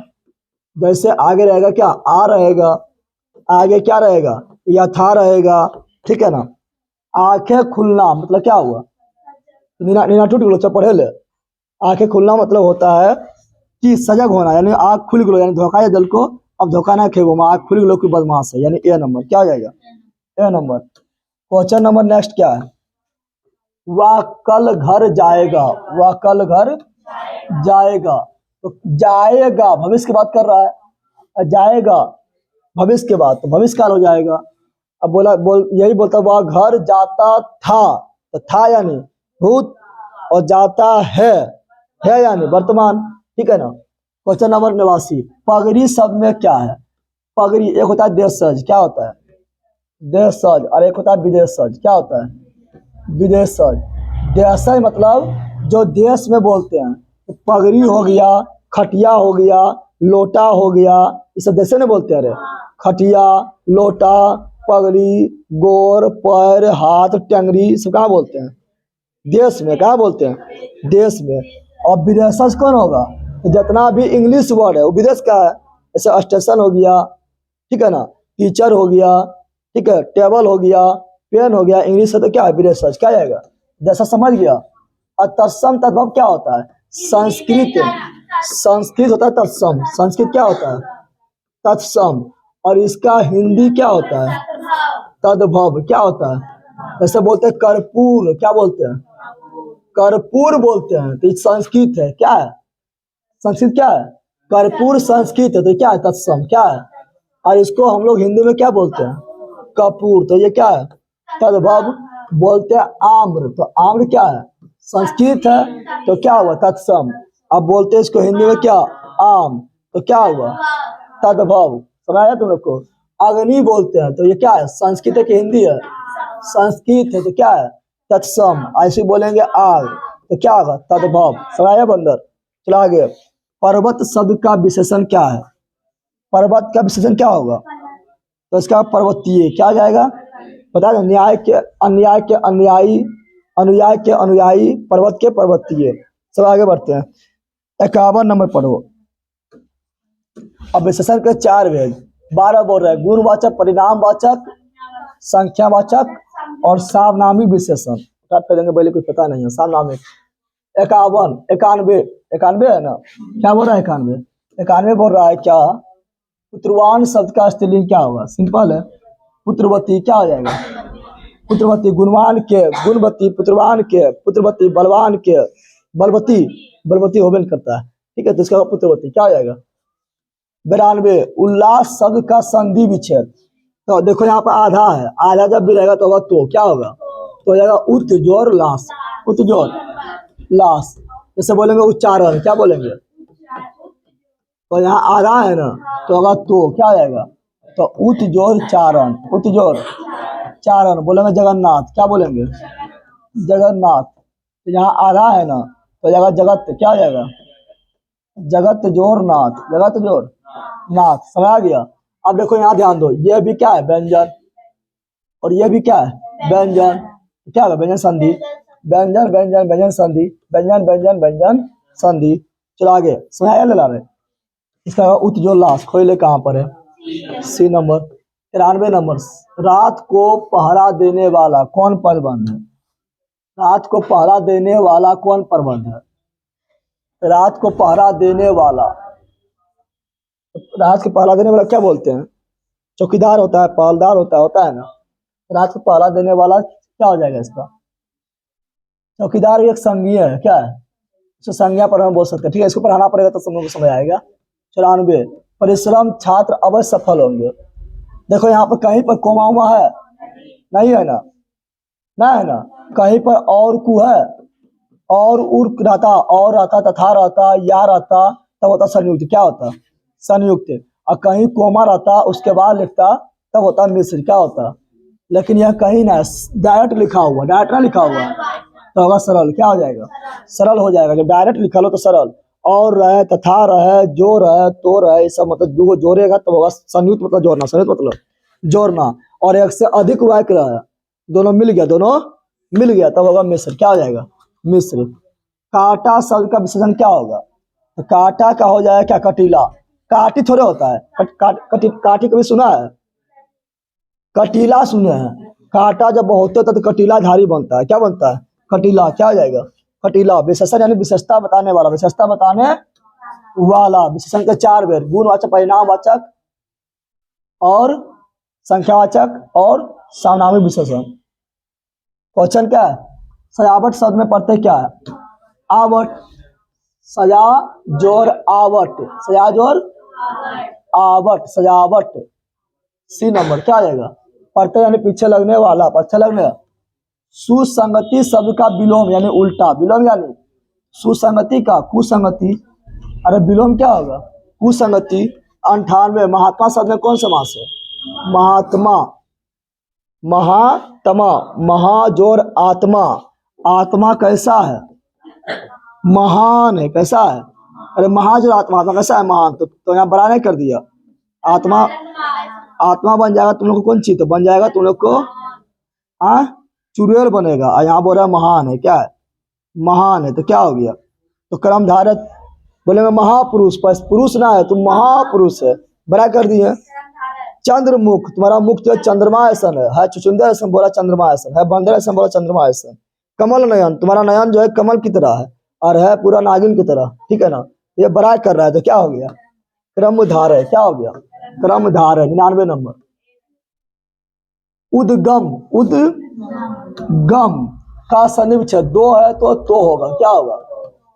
जैसे आगे रहेगा क्या, आ रहेगा, आगे क्या रहेगा, यथा रहेगा, ठीक है ना। आंखें खुलना मतलब क्या हुआ, नीना टूट गलो, पढ़े ले। आंखें खुलना मतलब होता है कि सजग होना, यानी आँख खुल गलो, यानी धोखा है दिल को, अब धोखा ना खेगो, आँख खुल गलो की बदमाश है, यानी ए नंबर क्या हो जाएगा, ए नंबर। क्वेश्चन नंबर नेक्स्ट क्या है, वह कल घर जाएगा, वह कल घर जाएगा, तो जाएगा भविष्य की बात कर रहा है, जाएगा भविष्य के बाद, तो भविष्य काल हो जाएगा। अब यही बोलता वह घर जाता था, तो था यानी भूत, और जाता है यानी वर्तमान, ठीक है ना। क्वेश्चन नंबर 89, पगड़ी शब्द में क्या है, पगड़ी एक होता है देशज, क्या होता है, देशज, और एक होता है विदेशज, क्या होता है, विदेशज। देशज मतलब जो देश में बोलते हैं, तो पगड़ी हो गया, खटिया हो गया, लोटा हो गया, ये सब देश में बोलते हैं। अरे खटिया, लोटा, पगड़ी, गोर, पैर, हाथ, टंगरी, सब कहाँ बोलते हैं, देश में, कहाँ बोलते हैं, देश में। और विदेशज कौन होगा, तो जितना भी इंग्लिश वर्ड है वो विदेश का है, जैसे स्टेशन हो गया, ठीक है ना, टीचर हो गया, ठीक है, टेबल हो गया, पेन हो गया, इंग्लिश है तो क्या है, विदेशज, क्या आएगा, जैसा समझ गया। और तत्सम तद्भव क्या होता है, संस्कृत, संस्कृत होता है तत्सम, संस्कृत क्या होता है, तत्सम, और इसका हिंदी क्या होता है, तद्भव, क्या होता है, जैसे बोलते हैं कर्पूर, क्या बोलते हैं, कर्पूर बोलते हैं, तो संस्कृत है, क्या है, संस्कृत क्या है, कर्पूर संस्कृत है, तो क्या है, तत्सम, क्या है। और इसको हम लोग हिंदी में क्या बोलते हैं, कपूर, तो ये क्या है, तद्भव। बोलते हैं आम्र, तो आम्र क्या है, संस्कृत है, तो क्या हुआ, तत्सम। अब बोलते हैं इसको हिंदी में क्या, आम, तो क्या हुआ, तद्भव। समझ आया तुम लोग को। अग्नि बोलते हैं, तो ये क्या है, संस्कृत है कि हिंदी है, संस्कृत है, तो क्या है, तत्सम। ऐसे बोलेंगे आग, तो क्या होगा? तद्भव। समझ बंदर। चला आगे। पर्वत शब्द का विशेषण क्या है? पर्वत का विशेषण क्या होगा? तो इसका पर्वतीय क्या आ जाएगा? बता दें, न्याय के अन्याय के अन्यायी, अनुयाय के अनुयायी, पर्वत के पर्वतीय। सब आगे बढ़ते हैं। 51 नंबर पढ़ो। अब विशेषण के 4 भेद 12 बोल रहे हैं। गुणवाचक, परिणामवाचक, संख्यावाचक और सार्वनामिक विशेषण। पहले कुछ पता नहीं है सार्वनामिक। 51 91 91 है ना? क्या बोल रहा है 91? 91 बोल रहा है क्या? पुत्रवान शब्द का स्त्रीलिंग क्या होगा? सिंपल है, पुत्रवती। क्या हो जाएगा? पुत्रवती। गुणवान के गुणवती, पुत्रवान के पुत्रवती, बलवान के बलवती। बलवती होबे नहीं करता है, ठीक है, तो इसका पुत्रवती क्या हो जाएगा? 92 उल्लास शब्द का संधि विच्छेद। तो देखो यहाँ पर आधा है, आधा जब भी रहेगा तो होगा तो क्या होगा? तो हो जाएगा उत जोर लास। उत जोर लास। जैसे बोलेंगे उच्चारण, क्या बोलेंगे? तो यहाँ आधा है ना, तो होगा तो क्या हो जाएगा? तो उत जोर चारण। उत जोर चारण। बोलेंगे जगन्नाथ, क्या बोलेंगे? जगन्नाथ। तो यहाँ आधा है ना, तो जाएगा जगत। क्या हो जाएगा? जगत जोर नाथ। जगत जोर नाथ। समझ आ गया? अब देखो यहाँ ध्यान दो, ये भी क्या है? व्यंजन। और ये भी क्या है? व्यंजन। क्या है? व्यंजन संधि। व्यंजन व्यंजन व्यंजन संधि। व्यंजन व्यंजन व्यंजन संधि। चलो आगे। समझ आया ला रहे? इसका उत जो लास्ट खोले कहाँ पर है? C number. 93 नंबर। रात को पहरा देने वाला कौन प्रबंध है? रात को पहरा देने वाला कौन प्रबंध है? रात को पहरा देने वाला। रात को पहरा देने वाला क्या बोलते हैं? चौकीदार होता है, पहलदार होता है ना? रात को पहरा देने वाला क्या हो जाएगा इसका? चौकीदार एक संज्ञा है। क्या है? इसको संज्ञा पर हम बोल सकते हैं, ठीक है। इसको पढ़ाना पड़ेगा तो समझ समझ आएगा। 94 परिश्रम छात्र अवश्य सफल होंगे। देखो यहाँ पर कहीं पर कोमा उमा है? नहीं है ना? ना है ना? कहीं पर और कु है? और उर रहता, और रहता, तथा रहता, या रहता, तब होता संयुक्त। क्या होता? संयुक्त। और कहीं कोमा रहता, उसके बाद लिखता, तब होता मिश्र। क्या होता? लेकिन यह कहीं ना, डायरेक्ट लिखा हुआ, डायरेक्ट ना लिखा हुआ तो होगा सरल। क्या हो जाएगा? सरल हो जाएगा। जब डायरेक्ट लिखा लो तो सरल। और रहे, तथा रहे, जो रहे, तो रहे, ये सब मतलब दो जोड़ेगा तो होगा संयुक्त। मतलब जोड़ना, संयुक्त मतलब जोड़ना। और एक से अधिक वाक्य रहे, दोनों मिल गया, दोनों मिल गया तब होगा मिश्र। क्या हो जाएगा? मिश्र। कांटा शब्द का विशेषण क्या होगा? तो कांटा का हो जाएगा क्या? कटीला। काटी थोड़े होता है, काटी कभी सुना है? कटीला सुने हैं। कांटा जब बहुत होता है तो कटीला झाड़ी बनता है। क्या बनता है? कटीला। क्या हो जाएगा? कटीला। विशेषण यानी विशेषता बताने वाला, विशेषता बताने वाला। विशेषण के 4 भेद गुणवाचक, परिणामवाचक और संख्यावाचक और सार्वनामिक विशेषण। क्वेश्चन क्या है? सजावट शब्द में पढ़ते क्या है? आवट। सजा जोर आवट। सजा जोर आवट। सजावट। C number. क्या आ जाएगा? पढ़ते यानी पीछे लगने वाला, पीछे लगने। सुसंगति शब्द का विलोम यानी उल्टा। विलोम यानी सुसंगति का कुसंगति। अरे विलोम क्या होगा? कुसंगति। 98 महात्मा शब्द में कौन समास है? महात्मा। महात्मा। महाजोर आत्मा। आत्मा कैसा है? महान है। कैसा है? अरे महाजोर आत्मा, आत्मा कैसा है? महान। तो यहाँ बड़ा नहीं कर दिया। आत्मा, आत्मा बन जाएगा तुम लोग को कौन चीज? तो बन जाएगा तुम लोग को चुड़ैल बनेगा। और यहाँ बोल रहा है महान है। क्या है? महान है। तो क्या हो गया? तो कर्म धारक बोलेंगे महापुरुष, पर पुरुष ना है, तुम महापुरुष है, बड़ा कर दिए। चंद्रमुख, तुम्हारा मुख जो चंद्रमा ऐसन है चुचुंदर ऐसा बोला चंद्रमा ऐसन है, बंदर ऐसा बोला चंद्रमा ऐसन। कमल नयन, तुम्हारा नयन जो है कमल की तरह है और है पूरा नागिन की तरह, ठीक है ना? ये बड़ा कर रहा है तो क्या हो गया? क्रमधार है। क्या हो गया? क्रमधार है। 99 नंबर। उद्गम। उद्गम का सन्निविच्छेद दो है तो होगा। क्या होगा?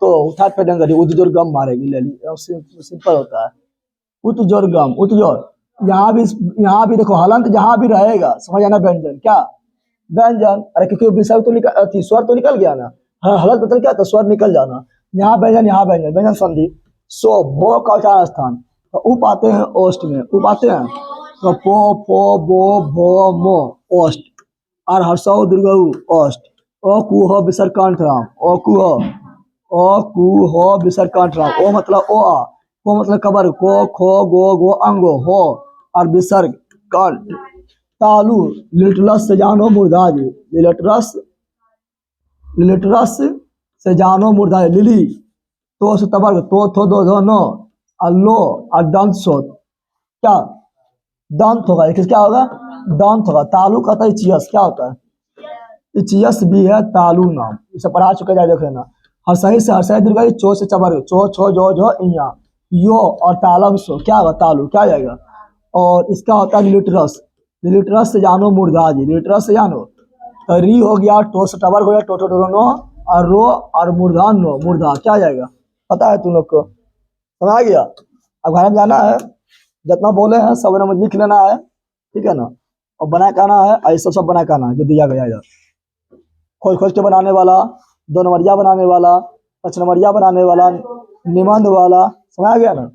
तो उठा पे डंगरी उद्जोरगम मारेगी। ले ली, सिंपल होता है। उद्जोरगम। उद्जोर। यहाँ भी देखो हलंत जहां भी रहेगा समझ आना। व्यंजन। क्या? व्यंजन। अरे क्योंकि विषय तो निकल, स्वर तो निकल गया ना। हलंत मतलब क्या? तो स्वर निकल जाना। यहाँ व्यंजन, यहाँ व्यंजन, व्यंजन संधि। सो भो का उच्चारण स्थान। तो उप आते हैं ओष्ट में। उप आते हैं तो पो, फो, बो, भो, मो ओष्ट। और हर्षौ दीर्घऊ ओष्ट। अकुह विसर्गांठराम, अकुह विसर्गांठराम। ओ मतलब ओ आ, को मतलब कबर, को खो गो अंगो हो, और विसर्ग कांठ। तालु लिटरस से जानो मुर्दा जी, लिटरस से जानो मुर्दा, लिली तो से तबर, तो थो दो धो नो, और लो और दंत सो, क्या दंत होगा, एक क्या होगा, दंत होगा। तालु कहता है इचियस, क्या होता है, इचियस भी है तालु नाम, इसे पढ़ा चुके जाए, देख लेना। हर्षई से हर्षई दीर्घ, चो से चबर, चो छो जो इया, यो और तालम सो, क्या होगा, तालु, क्या जाएगा। और इसका होता है लिटरस, लिटरस से जानो मुर्दा जी, लिटरस से जानो। तो री हो गया, टो से टबर हो गया, टो टो टो नो, और रो और मुर्दान नो, मुर्दा क्या जाएगा, पता है तुम लोग को, समझ आ गया। अब घर में जाना है, जितना बोले हैं सब नंबर लिख लेना है, ठीक है ना। और बना के आना है, ऐसा सब बना के आना है जो दिया गया है, खोज खोज के बनाने वाला, दो नंबरिया बनाने वाला, पाँच नंबरिया बनाने वाला, निबंध वाला, समझ आ गया ना।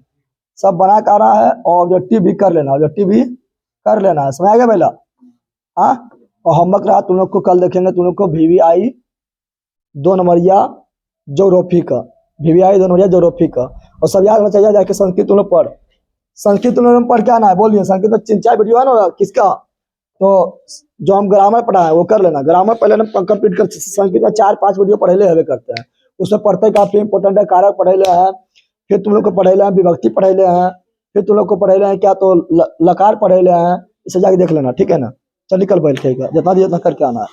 सब बना के आना है, और ऑब्जेक्टिव भी कर लेना, ऑब्जेक्टिव भी कर लेना है, समझ आ गया पहला। हाँ, और होमवर्क रहा तुम लोग को, कल देखेंगे तुम लोग को VVI 2 नंबरिया ज्योग्राफी का, VVI 2 नंबरिया ज्योग्राफी का। और सब याद होना चाहिए, जाके संस्कृत तुम लोग पढ़, संस्कृत तुम लोग पढ़ के आना है, बोलिए संस्कृत में 3-4 वीडियो है ना किसका, तो जो हम ग्रामर पढ़ा है वो कर लेना, ग्रामर पहले कंप्लीट कर। संस्कृत में 4-5 वीडियो पढ़े हुए करते हैं, उसमें पढ़ते काफी इंपॉर्टेंट है, कारक पढ़े ले हैं, फिर तुम लोग को पढ़े ले हैं विभक्ति पढ़े ले हैं, फिर तुम लोग को पढ़े ले हैं क्या, तो लकार पढ़े ले हैं, इसे जाके देख लेना, ठीक है ना। चल निकल बैठ, जितना दिया उतना करके आना है।